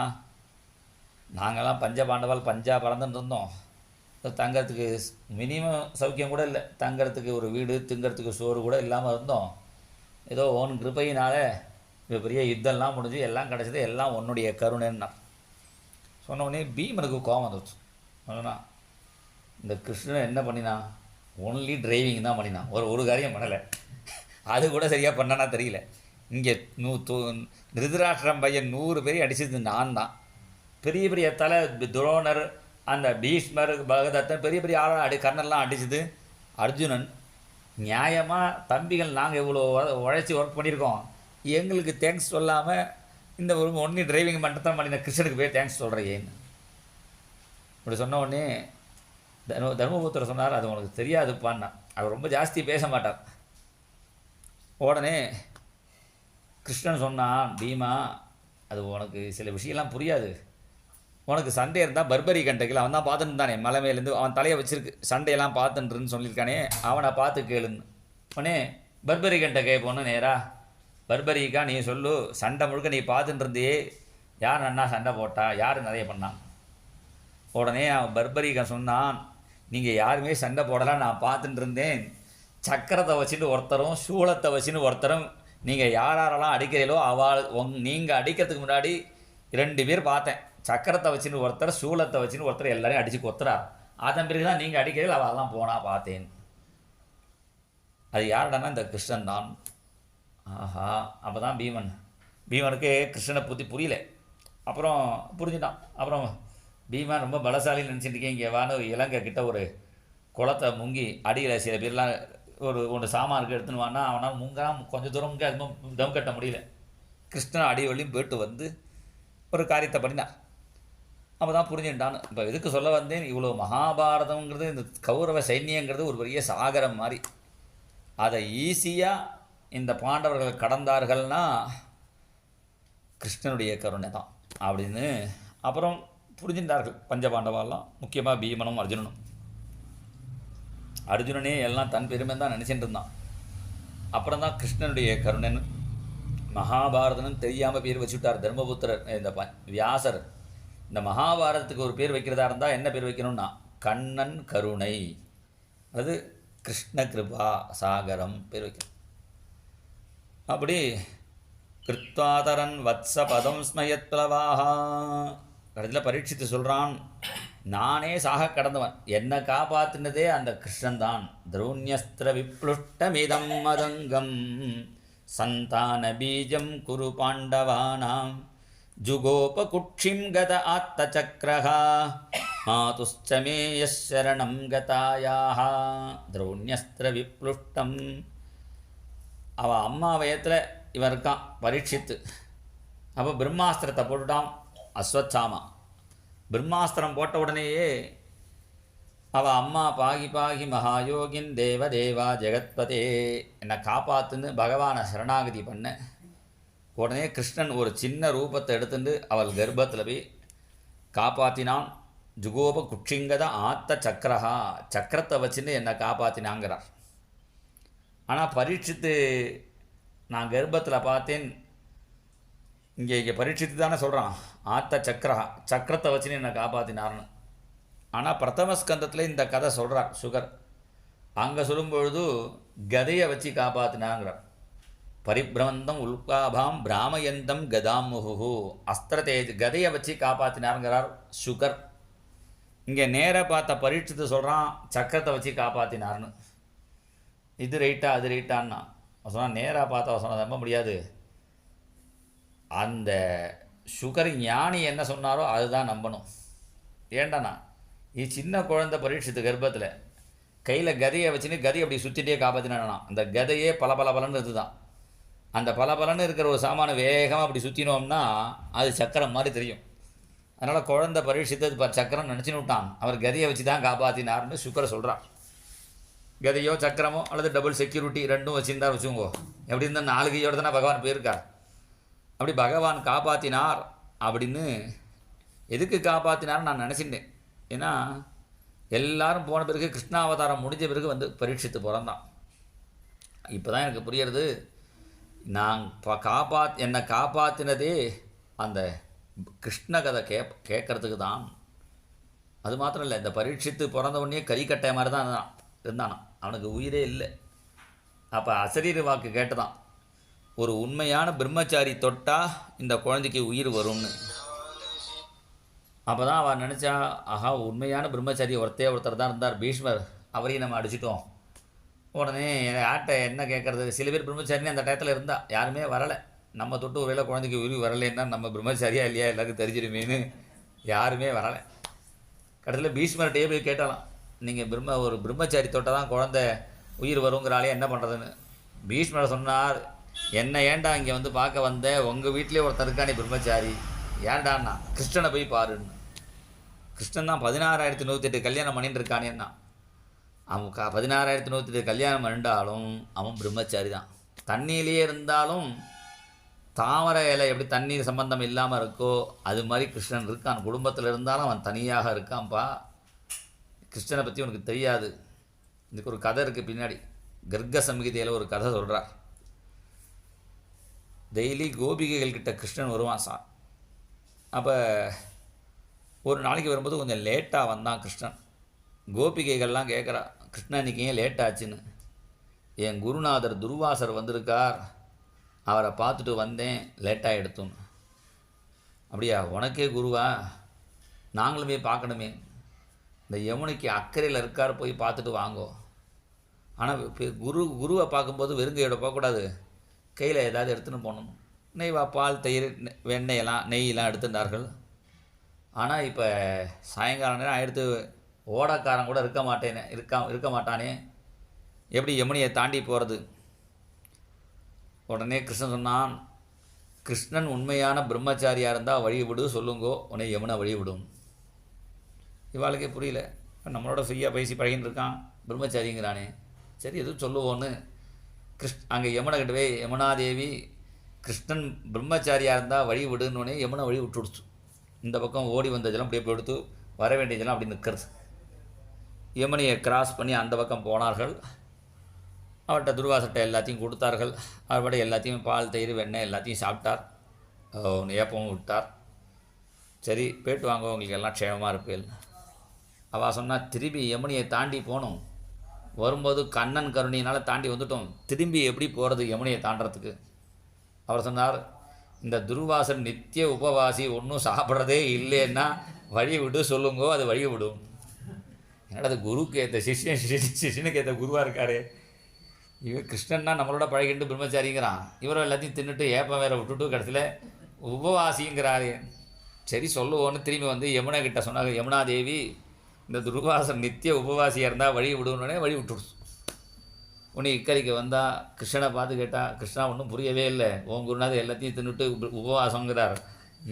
நாங்கள்லாம் பஞ்சபாண்டவால் பஞ்சா பறந்துட்டு இருந்தோம், தங்கிறதுக்கு மினிமம் சௌக்கியம் கூட இல்லை, தங்கிறதுக்கு ஒரு வீடு திங்கிறதுக்கு சோறு கூட இல்லாமல் இருந்தோம். ஏதோ ஓன் கிருப்பையினால் இப்போ பெரிய யுத்தம்லாம் முடிஞ்சு எல்லாம் கிடச்சிது, எல்லாம் உன்னுடைய கருணைன்னா சொன்ன உடனே பீமனுக்கு கோபம் வந்துச்சு. ஆனால் இந்த கிருஷ்ணன் என்ன பண்ணினான், ஒன்லி டிரைவிங் தான் பண்ணினான், ஒரு காரியம் பண்ணலை. அது கூட சரியாக பண்ணானா தெரியல. இங்கே திருதராஷ்டிரம் பையன் 100 பேரையும் அடிச்சது நான் தான். பெரிய பெரிய தலை துரோணர், அந்த பீஷ்மர், பகதத்தன், பெரிய பெரிய ஆளாக கர்ணர்லாம் அடிச்சது அர்ஜுனன். நியாயமாக தம்பிகள் நாங்கள் இவ்வளோ உழைச்சி ஒர்க் பண்ணியிருக்கோம், எங்களுக்கு தேங்க்ஸ் சொல்லாமல் இந்த ஒரு ஒன்லி டிரைவிங் மட்டும் பண்ணின கிருஷ்ணனுக்கு போய் தேங்க்ஸ் சொல்கிறேன்னு இப்படி சொன்ன உடனே தர்மபுத்திரர் சொன்னார், அது உனக்கு தெரியாதுப்பான்னா. அவர் ரொம்ப ஜாஸ்தி பேச மாட்டார். உடனே கிருஷ்ணன் சொன்னான், பீமா அது உனக்கு சில விஷயம்லாம் புரியாது, உனக்கு சண்டை இருந்தால் பர்பரீகன் கையில் அவன் தான் பார்த்துட்டு இருந்தானே, மலை மேலேருந்து அவன் தலையை வச்சிருக்கு, சண்டையெல்லாம் பார்த்துட்டுருன்னு சொல்லியிருக்கானே, அவனை பார்த்து கேளுன்னு. உடனே பர்பரீகன் கேட்போன்னு நேராக, பர்பரீகா நீ சொல்லு, சண்டை முழுக்க நீ பார்த்துட்டு இருந்தியே, யார் நன்னா சண்டை போட்டா, யார் நிறைய பண்ணான். உடனே அவன் பர்பரீகன் சொன்னான், நீங்கள் யாருமே சண்டை போடலாம், நான் பார்த்துட்டு இருந்தேன், சக்கரத்தை வச்சுட்டு ஒருத்தரும் சூளத்தை வச்சுன்னு ஒருத்தரும், நீங்கள் யாரெல்லாம் அடிக்கிறீங்களோ நீங்கள் அடிக்கிறதுக்கு முன்னாடி 2 பேர் பார்த்தேன், சக்கரத்தை வச்சுன்னு ஒருத்தர் சூளத்தை வச்சுன்னு ஒருத்தர் எல்லாரையும் அடித்து கொத்துறார், அதன் பிறகு தான் நீங்கள் அடிக்கிறீர்கள், அவெல்லாம் போனால் பார்த்தேன். அது யாருடானா இந்த கிருஷ்ணன் தான். ஆஹா, அப்போ தான் பீமனுக்கு கிருஷ்ணனை பற்றி புரியல. அப்புறம் புரிஞ்சுட்டான். அப்புறம் பீமன் ரொம்ப பலசாலின்னு நினச்சிட்டு இருக்கேன், இங்கே வான்னு இலங்கை கிட்ட ஒரு குளத்தை முங்கி அடியில் சில பேர்லாம் ஒன்று சாமானுக்கு எடுத்துன்னு வான்னா, அவனால் முங்காமல் கொஞ்சம் தூரம் முங்க அது தம் கட்ட முடியல. கிருஷ்ணன் அடி வழியும் போயிட்டு வந்து ஒரு காரியத்தை பண்ணினான். அப்போ தான் புரிஞ்சுட்டான்னு. இப்போ எதுக்கு சொல்ல வந்தேன், இவ்வளோ மகாபாரதங்கிறது, இந்த கௌரவ சைன்யங்கிறது ஒரு பெரிய சாகரம் மாதிரி, அதை ஈஸியாக இந்த பாண்டவர்கள் கடந்தார்கள்னா கிருஷ்ணனுடைய கருணை தான் அப்படின்னு அப்புறம் புரிஞ்சின்றார்கள் பஞ்சபாண்டவாலாம், முக்கியமாக பீமனும் அர்ஜுனனும். அர்ஜுனனே எல்லாம் தன் பெருமை தான் நினச்சிட்டு இருந்தான். அப்புறம் தான் கிருஷ்ணனுடைய கருணைன்னு மகாபாரதன்னு தெரியாமல் பேர் வச்சுட்டார் தர்மபுத்திரர். இந்த வியாசர் இந்த மகாபாரதத்துக்கு ஒரு பேர் வைக்கிறதா இருந்தால் என்ன பேர் வைக்கணும்னா கண்ணன் கருணை, அது கிருஷ்ண கிருபா சாகரம் பேர் வைக்கணும். அப்படி கிருத்வாதரன் வத்ச பதம் ஸ்மயத் பிளவாஹா. கடைசியில் பரீட்சித்து சொல்கிறான், நானே சாக கடந்தவன், என்னை காப்பாற்றினதே அந்த கிருஷ்ணன் தான். திரௌண்யஸ்திர விப்ளுஷ்டமிதம் மதங்கம் சந்தான பீஜம் குரு பாண்டவானாம் ஜுகோபகுட்சிம் கத ஆத்த சக்கரஹா மாதுஷ்ச மே யரணம் கதாயாஹ. திரௌண்யஸ்திர விப்ளுஷ்டம். அவள் அம்மா வயத்தில் இவன் இருக்கான் பரீட்சித்து. அப்போ பிரம்மாஸ்திரத்தை போட்டுட்டான் அஸ்வத்தாமா. பிரம்மாஸ்திரம் போட்ட உடனேயே அவள் அம்மா பாகி பாகி மகாயோகின் தேவ தேவா ஜெகத்பதே, என்னை காப்பாற்றுன்னு பகவானை சரணாகதி பண்ண உடனே கிருஷ்ணன் ஒரு சின்ன ரூபத்தை எடுத்துட்டு அவள் கர்ப்பத்தில் போய் காப்பாற்றினான். ஜுகோப குட்சிங்கத ஆத்த சக்கரஹா, சக்கரத்தை வச்சுன்னு என்னை காப்பாற்றினாங்கிறார். ஆனால் பரீட்சித்து நான் கர்ப்பத்தில் பார்த்தேன், இங்கே பரீட்சித்து தானே சொல்கிறான் ஆத்த சக்கரஹா, சக்கரத்தை வச்சுன்னு என்னை காப்பாற்றினார்னு. ஆனால் பிரதம ஸ்கந்தத்தில் இந்த கதை சொல்கிறார் சுகர். அங்கே சொல்லும்பொழுது கதையை வச்சு காப்பாற்றினாங்கிறார். பரிபிரமந்தம் உல்காபாம் பிராமயந்தம் கதாமுகு அஸ்திரதேஜ், கதையை வச்சு காப்பாற்றினாருங்கிறார் சுகர். இங்கே நேராக பார்த்த பரீட்சித்து சொல்கிறான் சக்கரத்தை வச்சு காப்பாற்றினார்னு. இது ரைட்டா அது ரைட்டான்னா சொன்னால் நேராக பார்த்தா சொன்னால் நம்ப முடியாது. அந்த சுகர் ஞானி என்ன சொன்னாரோ அதுதான் நம்பணும். ஏண்டாண்ணா இது சின்ன குழந்தை பரீட்சித்து கர்ப்பத்தில் கையில் கதையை வச்சுன்னு கதையை அப்படி சுற்றிட்டே காப்பாற்றினானா, அந்த கதையே பல பல பலன்னு இதுதான். அந்த பல பலன்னு இருக்கிற ஒரு சாமான வேகமாக அப்படி சுற்றினோம்னா அது சக்கரம் மாதிரி தெரியும். அதனால் குழந்தை பரீட்சித்து சக்கரம் நினச்சின்னு விட்டான், அவர் கதையை வச்சு தான் காப்பாற்றினார்னு சுக்கரை சொல்கிறார். கதையோ சக்கரமோ அல்லது டபுள் செக்யூரிட்டி ரெண்டும் வச்சுருந்தார் வச்சுக்கோங்க. எப்படி இருந்தால் 4 கையோடு தானே பகவான் போயிருக்கார். அப்படி பகவான் காப்பாற்றினார் அப்படின்னு எதுக்கு காப்பாற்றினார்னு நான் நினச்சிட்டேன். ஏன்னா எல்லாரும் போன பிறகு கிருஷ்ணாவதாரம் முடிஞ்ச பிறகு வந்து பரீட்சித்து பிறந்தான். இப்போ தான் எனக்கு புரியுறது, நான் என்னை காப்பாற்றினதே அந்த கிருஷ்ண கதை கேட்கறதுக்கு தான். அது மாத்திரம் இல்லை, இந்த பரீட்சித்து பிறந்த உடனே கறிக்கட்டை மாதிரி தான் இருந்தானா, அவனுக்கு உயிரே இல்லை. அப்போ அசரீர வாக்கு கேட்டுதான், ஒரு உண்மையான பிரம்மச்சாரி தொட்டால் இந்த குழந்தைக்கு உயிர் வரும்னு. அப்போ தான் அவன் நினச்சா, ஆஹா உண்மையான பிரம்மச்சாரி ஒருத்தர் தான் இருந்தார் பீஷ்மர், அவரையும் நம்ம அடிச்சிட்டோம். உடனே ஆட்டை என்ன கேட்குறது, சில பேர் பிரம்மச்சாரின்னு அந்த டயத்தில் இருந்தால் யாருமே வரலை. நம்ம தொட்டு ஒருவேளை குழந்தைக்கு உயிர் வரலைன்னா நம்ம பிரம்மச்சாரியா இல்லையா எல்லாருக்கும் தெரிஞ்சிருமேனு யாருமே வரலை. கடைசியில் பீஷ்மர்கிட்டே போய் கேட்டாலாம், நீங்கள் ஒரு பிரம்மச்சாரி தொட்டால் தான் குழந்தை உயிர் வருங்கிறாலே என்ன பண்ணுறதுன்னு. பீஷ்மர் சொன்னார், என்ன ஏன்டா இங்கே வந்து பார்க்க வந்த, உங்கள் வீட்டிலே ஒருத்தர் இருக்கானே பிரம்மச்சாரி, ஏன்டான்னா கிருஷ்ணனை போய் பாருன்னு. கிருஷ்ணன் தான் 16,108 கல்யாணம் பண்ணிட்டு இருக்கானேன்னா. அவன் 16,108 கல்யாணம் பண்ணிட்டாலும் அவன் பிரம்மச்சாரி தான். தண்ணியிலேயே இருந்தாலும் தாமரை இலை எப்படி தண்ணீர் சம்பந்தம் இல்லாமல் இருக்கோ அது மாதிரி கிருஷ்ணன் இருக்கான். குடும்பத்தில் இருந்தாலும் அவன் தனியாக இருக்கான்ப்பா. கிருஷ்ணனை பற்றி உனக்கு தெரியாது. இதுக்கு ஒரு கதை இருக்குது பின்னாடி. கர்க்க சம்ஹிதையில் ஒரு கதை சொல்கிறார். டெய்லி கோபிகைகள் கிட்ட கிருஷ்ணன் வருவான் சார். அப்போ ஒரு நாளைக்கு வரும்போது கொஞ்சம் லேட்டாக வந்தான் கிருஷ்ணன். கோபிகைகள்லாம் கேட்குறா, கிருஷ்ணன் இன்றைக்கி ஏன் லேட் ஆச்சுன்னு. என் குருநாதர் துர்வாசர் வந்திருக்கார், அவரை பார்த்துட்டு வந்தேன், லேட்டாக எடுத்தோன்னு. அப்படியா, உனக்கே குருவா? நாங்களுமே பார்க்கணுமே. இந்த யமுனைக்கு அக்கறையில் இருக்கார், போய் பார்த்துட்டு வாங்கோ. ஆனால் குருவை பார்க்கும்போது வெறுங்கையோட போகக்கூடாது, கையில் ஏதாவது எடுத்துன்னு போகணும். நெய்வா பால் தயிர் வெண்ணெயெல்லாம் நெய்யெல்லாம் எடுத்துட்டார்கள். ஆனால் இப்போ சாயங்கால நேரம் ஆகிடுத்து, ஓடக்காரன் கூட இருக்க மாட்டானே, எப்படி யமுனையை தாண்டி போகிறது? உடனே கிருஷ்ணன் சொன்னான், கிருஷ்ணன் உண்மையான பிரம்மச்சாரியாக இருந்தால் வழிவிடு சொல்லுங்கோ, உன்னை யமுனை வழிவிடும். இவாளுக்கே புரியல, நம்மளோட ஃப்ரீயாக பேசி பழகின்னு இருக்கான், பிரம்மச்சாரிங்கிறானே, சரி எதுவும் சொல்லுவோன்னு அங்கே யமுனை கிட்டவே, யமுனாதேவி கிருஷ்ணன் பிரம்மச்சாரியாக இருந்தால் வழி விடுன்னொன்னே யமுனை வழி விட்டுடுச்சு. இந்த பக்கம் ஓடி வந்த ஜலம் அப்படியே போய் எடுத்து, வர வேண்டிய ஜலம் அப்படி நிற்கிறது. யமுனையை கிராஸ் பண்ணி அந்த பக்கம் போனார்கள். அவர்கிட்ட துர்வாசட்டை எல்லாத்தையும் கொடுத்தார்கள். அவர்படி எல்லாத்தையும் பால் தயிர் வெண்ணெய் எல்லாத்தையும் சாப்பிட்டார். ஏப்பமும் விட்டார். சரி போய்ட்டு வாங்க, உங்களுக்கு எல்லாம் க்ஷேமமாக இருப்பேன். அவள் சொன்னால், திரும்பி யமுனையை தாண்டி போகணும், வரும்போது கண்ணன் கருணையினால் தாண்டி வந்துட்டோம், திரும்பி எப்படி போகிறது யமுனையை தாண்டறதுக்கு? அவர் சொன்னார், இந்த துர்வாசன் நித்திய உபவாசி, ஒன்றும் சாப்பிட்றதே இல்லைன்னா வழி விடு சொல்லுங்கோ, அது வழி விடும். என்னடா அது குருக்கு ஏற்ற சிஷ்யனுக்கு ஏற்ற குருவாக இருக்காரு. இவன் கிருஷ்ணன்னா நம்மளோட பழகிட்டு பிரம்மச்சாரிங்கிறான், இவரும் எல்லாத்தையும் தின்னுட்டு ஏப்பம் வேற விட்டுட்டு கடைசியில் உபவாசிங்கிறாரு. சரி சொல்லுவோன்னு திரும்பி வந்து யமுனா கிட்ட சொன்னாங்க, யமுனா தேவி இந்த துர்வாசன் நித்திய உபவாசியாக இருந்தால் வழி விடுவோன்னே வழி விட்டுடுச்சு. உன்னை இக்கரைக்கு வந்தால் கிருஷ்ணனை பார்த்து கேட்டால், கிருஷ்ணா ஒன்றும் புரியவே இல்லை, உன் குருநாதர் எல்லாத்தையும் தின்னுட்டு உபவாசங்கிறார்,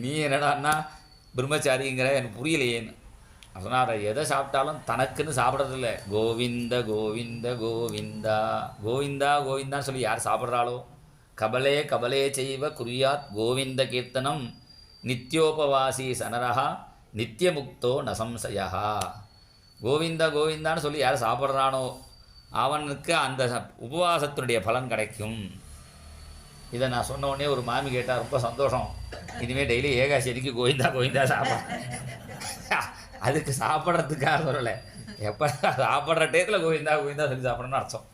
நீ என்னடான்னா பிரம்மச்சாரிங்கிற, எனக்கு புரியலையேன்னு சொன்னார். எதை சாப்பிட்டாலும் தனக்குன்னு சாப்பிட்றதில்ல, கோவிந்த கோவிந்த கோவிந்தா கோவிந்தா கோவிந்தான்னு சொல்லி யார் சாப்பிட்றாளோ, கபலே கபலே செய்வ குறியாத் கோவிந்த கீர்த்தனம் நித்யோபவாசி சனரஹா நித்தியமுக்தோ நசம்சயா. கோவிந்தா கோவிந்தான்னு சொல்லி யார் சாப்பிட்றானோ அவனுக்கு அந்த உபவாசத்தினுடைய பலன் கிடைக்கும். இதை நான் சொன்ன உடனே ஒரு மாமி கேட்டால், ரொம்ப சந்தோஷம், இனிமேல் டெய்லி ஏகாசரிக்கு கோவிந்தா கோவிந்தா சாப்பிட. அதுக்கு சாப்பிட்றதுக்காக சொல்லலை, எப்போ சாப்பிட்ற டேத்தில் கோவிந்தா கோவிந்தா சொல்லி சாப்பிட்றோன்னு அர்த்தம்.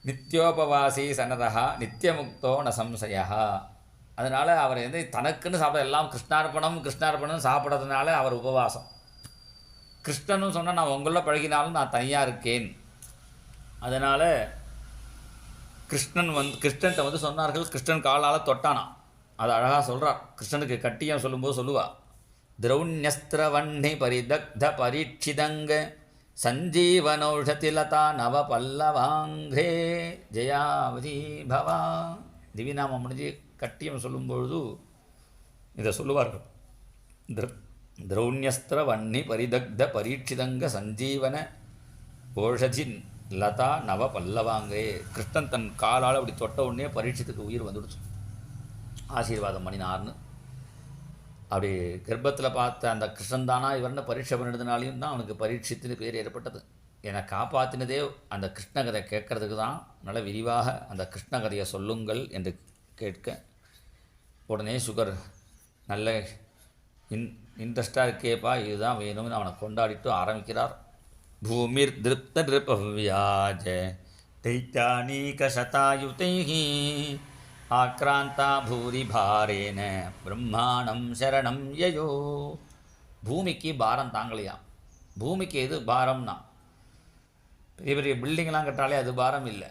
நித்யோபவாசி சனரஹா நித்தியமுக்தோ ந சம்சயா. அதனால் அவர் தனக்குன்னு சாப்பிட எல்லாம் கிருஷ்ணார்ப்பணம் சாப்பிட்றதுனால அவர் உபவாசம். கிருஷ்ணனும் சொன்னால் நான் உங்களில் பழகினாலும் நான் தனியாக இருக்கேன். அதனால் கிருஷ்ணன்ட்ட வந்து சொன்னார்கள், கிருஷ்ணன் காலால் தொட்டானா. அது அழகாக சொல்கிறார். கிருஷ்ணனுக்கு கட்டியம் சொல்லும்போது சொல்லுவாள், திரௌண்யஸ்திரவன்னி பரிதக்த பரீட்சிதங்க சஞ்சீவனௌஷதிலதா நவ பல்லவாங்கே ஜெயாவதி பவா. திவிநாமம் முடிஞ்சு கட்டியம் சொல்லும்பொழுது இதை சொல்லுவார்கள். திரௌண்யஸ்திர வன்னி பரிதக்த பரீட்சிதங்க சஞ்சீவன ஓஷதி லதா நவ பல்லவாங்கே. கிருஷ்ணன் தன் காலால் அப்படி தொட்ட உடனே பரீட்சத்துக்கு உயிர் வந்துடுச்சு. ஆசீர்வாதம் பண்ணினார்னு அப்படி கர்ப்பத்தில் பார்த்த அந்த கிருஷ்ணன் தானா இவர்னு பரீட்சை பண்ணினதுனாலையும் தான் அவனுக்கு பரீட்சித்துன்னு பேர் ஏற்பட்டது. என்னை காப்பாற்றினதே அந்த கிருஷ்ண கதை கேட்கறதுக்கு தான். நல்ல விரிவாக அந்த கிருஷ்ண கதையை சொல்லுங்கள் என்று கேட்க உடனே சுகர் நல்ல இன்ட்ரெஸ்டாக இருக்கேப்பா, இதுதான் வேணும்னு அவனை கொண்டாடிட்டு ஆரம்பிக்கிறார். பூமிர் திருப்த நிருபவ்யாஜ தைத்தானீக சதாயுதைஹி ஆக்ராந்தா பூரி பாரேன பிரம்மாணம் சரணம் யயோ. பூமிக்கு பாரம் தாங்கலையாம். பூமிக்கு எது பாரம்னா, பெரிய பெரிய பில்டிங்லாம் கட்டாலே அது பாரம் இல்லை.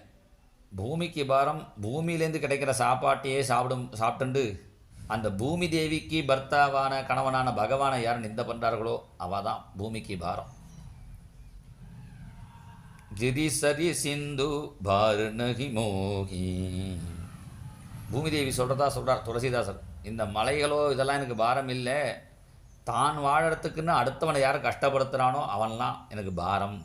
பூமிக்கு பாரம் பூமியிலேருந்து கிடைக்கிற சாப்பாட்டையே சாப்பிட்டுண்டு அந்த பூமி தேவிக்கு பர்த்தாவான கணவனான பகவானை யார் நிந்த பண்ணுறார்களோ அவள் தான் பூமிக்கு பாரம். ஜிரி சரி சிந்து பாருநகி மோகி. பூமி தேவி சொல்கிறார் துளசிதாசர், இந்த மலைகளோ இதெல்லாம் எனக்கு பாரம் இல்லை, தான் வாழறதுக்குன்னு அடுத்தவனை யார் கஷ்டப்படுத்துகிறானோ அவன்லாம் எனக்கு பாரம்.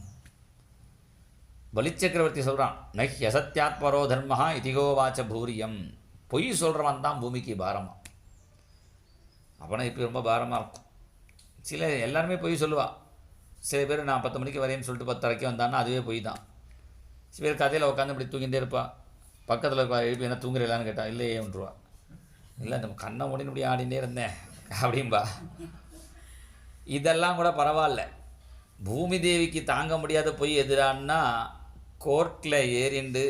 பலிச்சக்கரவர்த்தி சொல்கிறான், நஹ் யசத்யாத்பரோ தர்மஹா இதிகோவாச்ச பூரியம். பொய் சொல்கிறவன் தான் பூமிக்கு பாரமா. அப்போனா இப்போ ரொம்ப பாரமாக இருக்கும். எல்லாருமே பொய் சொல்லுவாள். சில பேர் நான் 10 மணிக்கு வரேன்னு சொல்லிட்டு 10:30 வந்தான்னா அதுவே பொய் தான். சில பேர் கதையில் உட்காந்து இப்படி தூங்கிட்டே இருப்பாள். பக்கத்தில் எழுப்பி என்ன தூங்குறீங்களான்னு கேட்டால் இல்லையே ஒன்றுவா. இல்லை நம்ம கண்ணை மூடின்னு இப்படி ஆடினே இருந்தேன் அப்படின்பா. இதெல்லாம் கூட பரவாயில்ல. பூமி தேவிக்கு தாங்க முடியாத பொய் எதிரான்னா கோர்ட்டில் ஏறிண்டு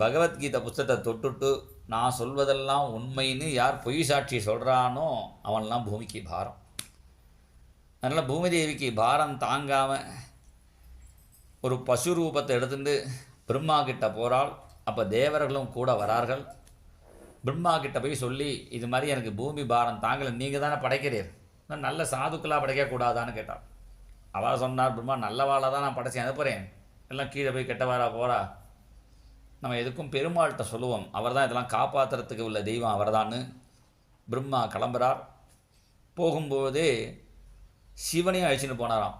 பகவத்கீதை புஸ்தகத்தை தொட்டுட்டு நான் சொல்வதெல்லாம் உண்மைன்னு யார் பொய் சாட்சி சொல்கிறானோ அவன்லாம் பூமிக்கு பாரம். அதனால் பூமி தேவிக்கு பாரம் தாங்காமல் ஒரு பசு ரூபத்தை எடுத்துட்டு பிரம்மா கிட்ட போகிறாள். அப்போ தேவர்களும் கூட வரார்கள். பிரம்மா கிட்ட போய் சொல்லி, இது மாதிரி எனக்கு பூமி பாரம் தாங்கலை, நீங்கள் தானே படைக்கிறீர், நான் நல்ல சாதுக்களாக படைக்கக்கூடாதான்னு கேட்டாள். அவள் சொன்னார், பிரம்மா நல்லவாளாக தான் நான் படைச்சி அனுப்புகிறேன், எல்லாம் கீழே போய் கெட்டவாரா போகிறா, நம்ம எதுக்கும் பெருமாள்கிட்ட சொல்லுவோம், அவர் தான் இதெல்லாம் காப்பாற்றுறதுக்கு உள்ள தெய்வம் அவர் தான்னு. பிரம்மா கிளம்புறார். போகும்போதே சிவனையும் அழிச்சுன்னு போனாராம்.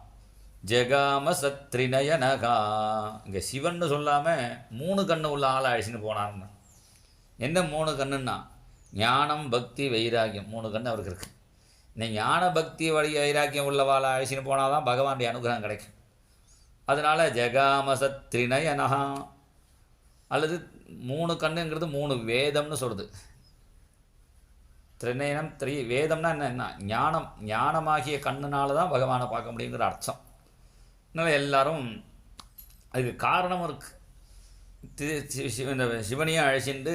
ஜெகாம சத்ரிநயனகா. இங்கே சிவன்னு சொல்லாமல் 3 கண்ணு உள்ள ஆளை அழிச்சுன்னு போனார்னு. என்ன 3 கண்ணுன்னா, ஞானம் பக்தி வைராக்கியம் 3 கண்ணு அவருக்கு இருக்குது. இந்த ஞான பக்தி வைராக்கியம் உள்ளவாளை அழிச்சுன்னு போனால் தான் பகவானுடைய அனுகிரகம் கிடைக்கும். அதனால் ஜெகாம சத்ரிநயனகா. அல்லது 3 கண்ணுங்கிறது 3 வேதம்னு சொல்கிறது. திரிநயனம் 3 வேதம்னா என்ன, ஞானமாகிய கண்ணுனால தான் பகவானை பார்க்க முடியுங்கிற அர்த்தம். அதனால் எல்லாரும் அதுக்கு காரணமும் இருக்குது. இந்த சிவனையும் அழைச்சிட்டு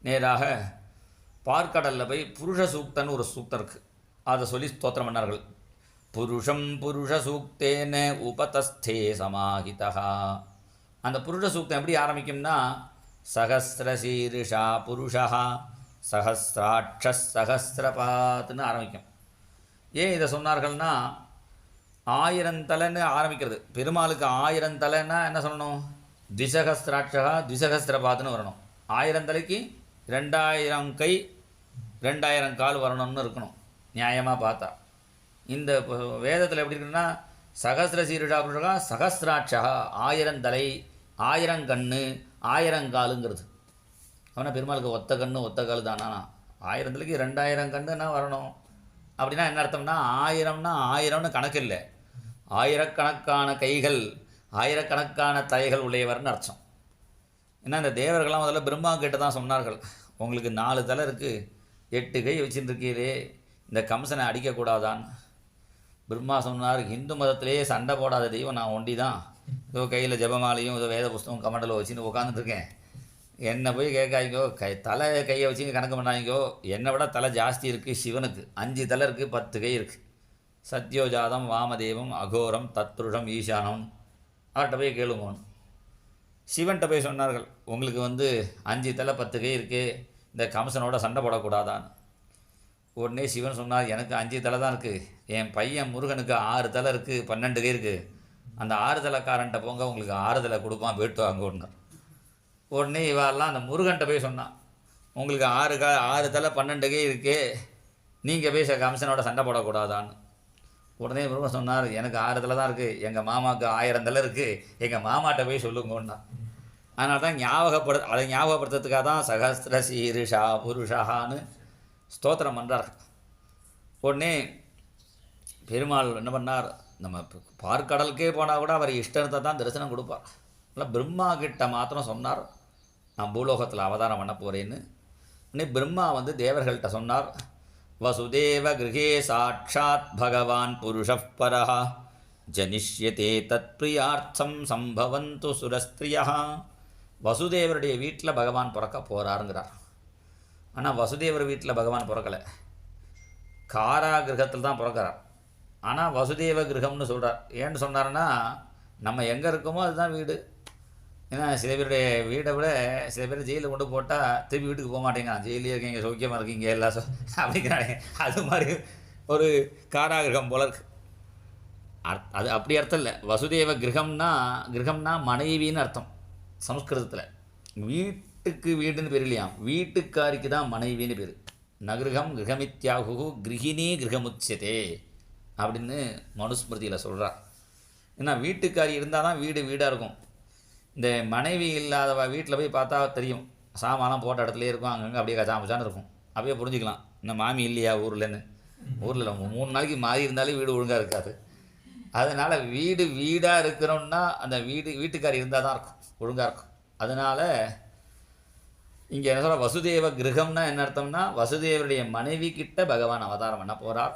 நேராக பார்க்கடலில் போய் புருஷ சூக்தன்னு ஒரு சூக்தம் இருக்குது, அதை சொல்லி ஸ்தோத்திரம் பண்ணார்கள். புருஷம் புருஷ சூக்தேன உபதஸ்தே சமாஹிதா. அந்த புருஷ சூக்தம் எப்படி ஆரம்பிக்கும்னா, சகஸ்ரசீரிஷா புருஷா சஹஸ்ராட்சஸ் சஹஸ்ரபாத்னு ஆரம்பிக்கும். ஏன் இதை சொன்னார்கள்னா, 1000 தலைன்னு ஆரம்பிக்கிறது. பெருமாளுக்கு 1000 தலைன்னா என்ன சொல்லணும்? திசகஸ்திராட்சா திசகஸ்திரபாத்னு வரணும். 1000 தலைக்கு 2000 கை 2000 கால் வரணும்னு இருக்கணும் நியாயமாக பார்த்தா. இந்த வேதத்தில் எப்படி இருக்குன்னா, சகஸ்ர சீருஷா புருஷா சகஸ்திராட்சா 1000 தலை 1000 கண்ணு 1000 காலுங்கிறது. அவனா பெருமாளுக்கு ஒத்த கண்ணு ஒத்த கால் தானா? 1000 தலைக்கு 2000 கண்ணுன்னா வரணும். அப்படின்னா என்ன அர்த்தம்னா, 1000னா 1000னு கணக்கு இல்லை, ஆயிரக்கணக்கான கைகள் ஆயிரக்கணக்கான தலைகள் உடையவர்னு அர்த்தம். ஏன்னா இந்த தேவர்கள்லாம் முதல்ல பிரம்மா கிட்ட தான் சொன்னார்கள், உங்களுக்கு 4 தலை இருக்குது, 8 கை வச்சுருக்கீரே, இந்த கம்சனை அடிக்கக்கூடாதான். பிரம்மா சொன்னார், ஹிந்து மதத்திலேயே சண்டை போடாத தெய்வம் நான் ஒண்டி தான். ஏதோ கையில் ஜபமாலையும் ஏதோ வேத புஸ்தகம் கமண்டலம் வச்சுன்னு உட்காந்துட்டுருக்கேன். என்னை போய் கேட்காய்ங்கோ, தலை கையை வச்சுங்க கணக்கு பண்ணாங்கோ. என்னை விட தலை ஜாஸ்தி இருக்குது சிவனுக்கு. 5 தலை இருக்குது, 10 கை இருக்குது. சத்யோஜாதம் வாமதேவம் அகோரம் தத்ருஷம் ஈசானம். அவர்கிட்ட போய் கேளுங்கன்னு சிவன்கிட்ட போய் சொன்னார்கள், உங்களுக்கு 5 தலை 10 கை இருக்குது, இந்த கம்சனோட சண்டை போடக்கூடாதான். உடனே சிவன் சொன்னார், எனக்கு 5 தலை தான் இருக்குது, என் பையன் முருகனுக்கு 6 தலை இருக்குது, 12 கை இருக்குது. அந்த 6 தலைக்காரன்ட்ட போங்க, உங்களுக்கு 6 தலை கொடுப்பான், போய்ட்டு வாங்கன்னார். உடனே இவெல்லாம் அந்த முருகன்ட்ட போய் சொன்னான், உங்களுக்கு 6 தலை 12 கை இருக்குது, நீங்கள் போய் கம்சனோட சண்டை போடக்கூடாதான்னு. உடனே முருகன் சொன்னார், எனக்கு 6 தலை தான் இருக்குது, எங்கள் மாமாவுக்கு 1000 தலை இருக்குது, எங்கள் மாமாட்ட போய் சொல்லுங்கன்னா. அதனால தான் அதை ஞாபகப்படுத்துறதுக்காக தான் சகஸ்திர சீரிஷா புருஷான்னு ஸ்தோத்திரம் பண்ணுறார். உடனே பெருமாள் என்ன பண்ணார், நம்ம பார்க்கடலுக்கே போனால் கூட அவர் இஷ்டத்தை தான் தரிசனம் கொடுப்பார். இல்லை பிரம்மா கிட்ட மாத்திரம் சொன்னார், நான் பூலோகத்தில் அவதாரம் பண்ண போகிறேன்னு. உடனே பிரம்மா தேவர்கள்ட்ட சொன்னார், வசுதேவ கிருஹே சாட்சாத் பகவான் புருஷப் பரஹ ஜனிஷ்யதே தத் பிரியார்த்தம் சம்பவந்து சுரஸ்திரியா. வசுதேவருடைய வீட்டில் பகவான் பிறக்க போகிறாருங்கிறார். ஆனால் வசுதேவர் வீட்டில் பகவான் பிறக்கலை, காராகிரகத்தில் தான் பிறக்கிறார். ஆனால் வசுதேவ கிரகம்னு சொல்கிறார். ஏன்னு சொன்னார்னா, நம்ம எங்கே இருக்கோமோ அதுதான் வீடு. ஏன்னா சில பேருடைய வீடை விட சில பேர் ஜெயிலில் கொண்டு போட்டால் திருப்பி வீட்டுக்கு போக மாட்டேங்க, ஜெயிலே இருக்கீங்க சௌக்கியமாக இருக்கீங்க எல்லாம் அப்படிங்கிறாங்க. அது மாதிரி ஒரு காராகிரகம் போல இருக்கு. அது அப்படி அர்த்தம் இல்லை. வசுதேவ கிரகம்னா மனைவின்னு அர்த்தம் சம்ஸ்கிருதத்தில். வீட்டுக்கு வீடுன்னு பேர் இல்லையா, வீட்டுக்காரிக்கு தான் மனைவின்னு பேர். நகிருகம் கிரகமித்யாகு கிரகிணி கிரகமுச்சதே அப்படின்னு மனுஸ்மிருதியில் சொல்கிறார். ஏன்னா வீட்டுக்காரி இருந்தால் தான் வீடு வீடாக இருக்கும். இந்த மனைவி இல்லாதவ வீட்டில் போய் பார்த்தா தெரியும், சாமானம் போட்ட இடத்துலேயே இருக்கும், அங்கங்கே அப்படியே கச்சாமச்சான்னு இருக்கும். அப்படியே புரிஞ்சுக்கலாம், இந்த மாமி இல்லையா ஊர்லன்னு. ஊரில் 3 நாளைக்கு மாறி இருந்தாலே வீடு ஒழுங்காக இருக்காது. அதனால் வீடு வீடாக இருக்கிறோன்னா அந்த வீட்டுக்காரி இருந்தால் தான் இருக்கும், ஒழுங்காக இருக்கும். அதனால் இங்கே என்ன சொல்கிற, வசுதேவ கிரகம்னா என்ன அர்த்தம்னா, வசுதேவருடைய மனைவி கிட்ட பகவான் அவதாரம் பண்ண போகிறார்.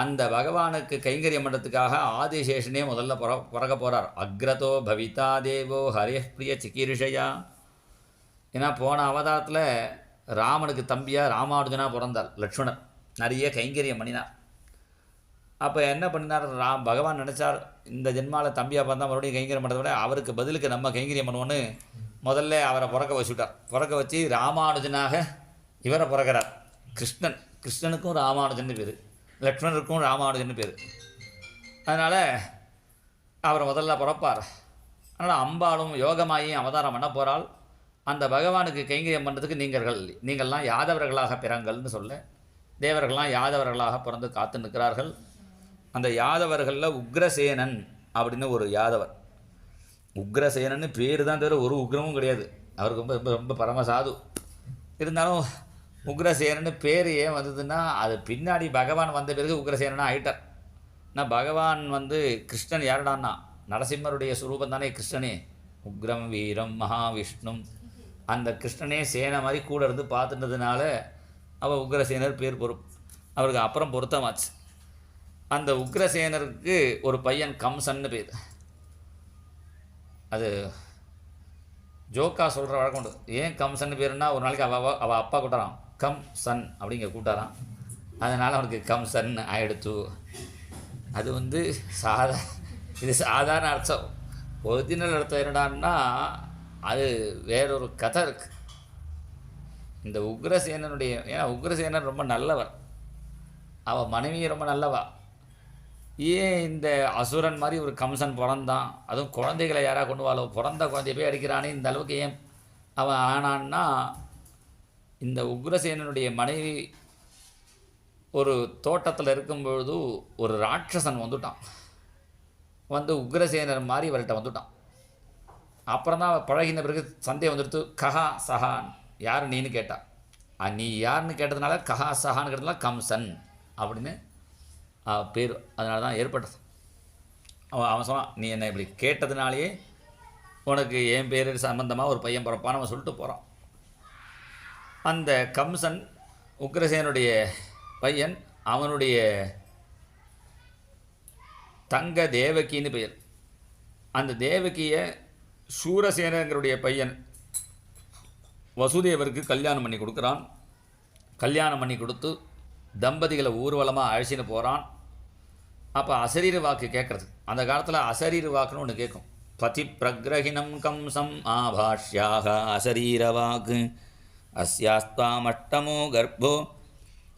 அந்த பகவானுக்கு கைங்கரியம் பண்ணுறதுக்காக ஆதிசேஷனே முதல்ல பிறக்க போகிறார். அக்ரதோ பவிதா தேவோ ஹரே பிரிய சிகீர்ஷயா. ஏன்னா போன அவதாரத்தில் ராமனுக்கு தம்பியாக ராமானுஜனாக பிறந்தார் லக்ஷ்மணர், நிறைய கைங்கரியம் பண்ணினார். அப்போ என்ன பண்ணினார், பகவான் நினச்சார், இந்த ஜென்மாவில் தம்பியாக பிறந்தால் மறுபடியும் கைங்கரியம் பண்ணுறத விட அவருக்கு பதிலுக்கு நம்ம கைங்கரியம் பண்ணுவோன்னு முதல்ல அவரை பிறக்க வச்சுட்டார். பிறக்க வச்சு ராமானுஜனாக இவரை பிறக்கிறார். கிருஷ்ணனுக்கும் ராமானுஜன் பேர், லக்ஷ்மணருக்கும் ராமானுஜன் பேர். அதனால் அவரை முதல்ல பிறப்பார். அதனால் அம்பாளும் யோகமாயும் அவதாரம் பண்ண போகிறாள். அந்த பகவானுக்கு கைங்கரியம் பண்ணுறதுக்கு நீங்கள்லாம் யாதவர்களாக பிறங்கள்னு சொல்ல, தேவர்கள்லாம் யாதவர்களாக பிறந்து காத்து நிற்கிறார்கள். அந்த யாதவர்களில் உக்ரசேனன் அப்படின்னு ஒரு யாதவர். உக்ரசேனன்னு பேர் தான் தவிர ஒரு உக்ரமும் கிடையாது. அவருக்கு ரொம்ப ரொம்ப ரொம்ப பரமசாது. இருந்தாலும் உக்ரசேனன்னு பேர் ஏன் வந்ததுன்னா, அது பின்னாடி பகவான் வந்த பிறகு உக்ரசேனனாக ஆகிட்டார். ஆனால் பகவான் கிருஷ்ணன் யாருடான்னா நரசிம்மருடைய சுரூபம் தானே கிருஷ்ணனே. உக்ரம் வீரம் மகாவிஷ்ணும். அந்த கிருஷ்ணனே சேனை மாதிரி கூட இருந்து பார்த்துட்டதுனால அவர் உக்ரசேனர் பேர் அவருக்கு அப்புறம் பொருத்தமாச்சு. அந்த உக்ரசேனருக்கு ஒரு பையன் கம்சன்னு பேர். அது ஜோக்கா சொல்கிற வழக்கம் உண்டு. ஏன் கம்சன் பேருன்னா ஒரு நாளைக்கு அவள் அப்பா கூட்டாரான் கம் சன் அப்படிங்க கூட்டாரான். அதனால் அவனுக்கு கம்சன் ஆயிடுச்சு. அது வந்து இது சாதாரண அர்த்தம். ஒரிஜினல் அர்த்தம் என்னடான்னா அது வேறொரு கதை இருக்குது. இந்த உக்ரசேனனுடைய, ஏன்னா உக்ரசேனன் ரொம்ப நல்லவர், அவள் மனைவி ரொம்ப நல்லவா. ஏன் இந்த அசுரன் மாதிரி ஒரு கம்சன் பிறந்தான், அதுவும் குழந்தைகளை யாராக கொண்டு வாழோ, பிறந்த குழந்தைய போய் அடிக்கிறானே, இந்த அளவுக்கு ஏன் அவன் ஆனான்னா, இந்த உக்ரசேனனுடைய மனைவி ஒரு தோட்டத்தில் இருக்கும்பொழுது ஒரு ராட்சசன் வந்துட்டான். வந்து உக்ரசேனர் மாதிரி இவர்கிட்ட வந்துட்டான். அப்புறம் தான் பழகின பிறகு சந்தேகம் வந்துடுத்து. கஹா சஹான், யார் நீன்னு கேட்டா. நீ யாருன்னு கேட்டதுனால கஹா சஹான்னு கேட்டதுனால கம்சன் அப்படின்னு பேர் அதனால தான் ஏற்பட்டது. அவன் சொன்னான், நீ என்னை இப்படி கேட்டதுனாலேயே உனக்கு என் பேர் சம்பந்தமாக ஒரு பையன் பிறப்பான்னு அவன் சொல்லிட்டு போகிறான். அந்த கம்சன் உக்ரசேனுடைய பையன், அவனுடைய தங்க தேவகின்னு பெயர். அந்த தேவகியை சூரசேனங்களுடைய பையன் வசுதேவருக்கு கல்யாணம் பண்ணி கொடுக்குறான். கல்யாணம் பண்ணி கொடுத்து தம்பதிகளை ஊர்வலமாக அழைச்சின்னு போகிறான். அப்போ அசரீர வாக்கு கேட்குறது. அந்த காலத்தில் அசரீர வாக்குன்னு ஒன்று கேட்கும். பதி பிரகிரகிணம் கம்சம் ஆபாஷ்யாக அசரீர வாக்கு அஸ்யாஸ்தாமஷ்டமோ கர்ப்போ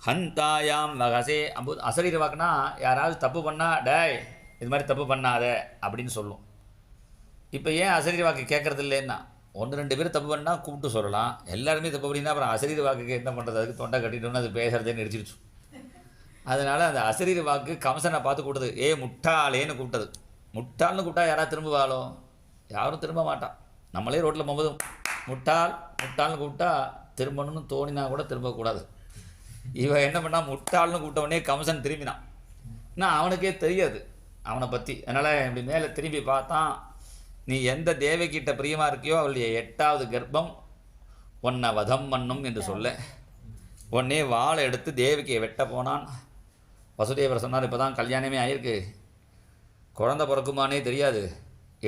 ஹந்தாயாம் வகசே. அசரீர வாக்குனா யாராவது தப்பு பண்ணால் டேய் இது மாதிரி தப்பு பண்ணாத அப்படின்னு சொல்லும். இப்போ ஏன் அசரீர வாக்கு கேட்குறது இல்லைன்னா, 1-2 பேர் தப்பு பண்ணால் கூப்பிட்டு சொல்லலாம். எல்லாருமே தப்பு பண்ணினா அப்புறம் அசரீர வாக்குக்கு என்ன பண்ணுறது, அதுக்கு தொண்டை கட்டிட்டோன்னு அது பேசுகிறதே நிறுத்திடுச்சு. அதனால் அந்த அசரீர வாக்கு கம்சனை பார்த்து கூப்பிட்டது, முட்டாளேன்னு கூப்பிட்டது. முட்டாள்னு கூப்பிட்டா யாராவது திரும்புவாளோ? யாரும் திரும்ப மாட்டான். நம்மளே ரோட்டில் போகும்போது முட்டாள்னு கூப்பிட்டா திரும்பணும்னு தோணினா கூட திரும்பக்கூடாது. இவன் என்ன பண்ணால் முட்டாள்னு கூப்பிட்டவனே கம்சன் திரும்பினான். ஆனால் அவனுக்கே தெரியாது அவனை பற்றி. அதனால் இப்படி மேலே திரும்பி பார்த்தான். நீ எந்த தேவகிட்ட பிரியமாக இருக்கியோ அவளுடைய 8வது கர்ப்பம் உன்னை வதம் பண்ணும் என்று சொல்ல உடனே வாளை எடுத்து தேவகியை வெட்ட போனான். வசுதேவர் சொன்னார், இப்போ தான் கல்யாணமே ஆகிருக்கு, குழந்தை பிறக்குமானே தெரியாது,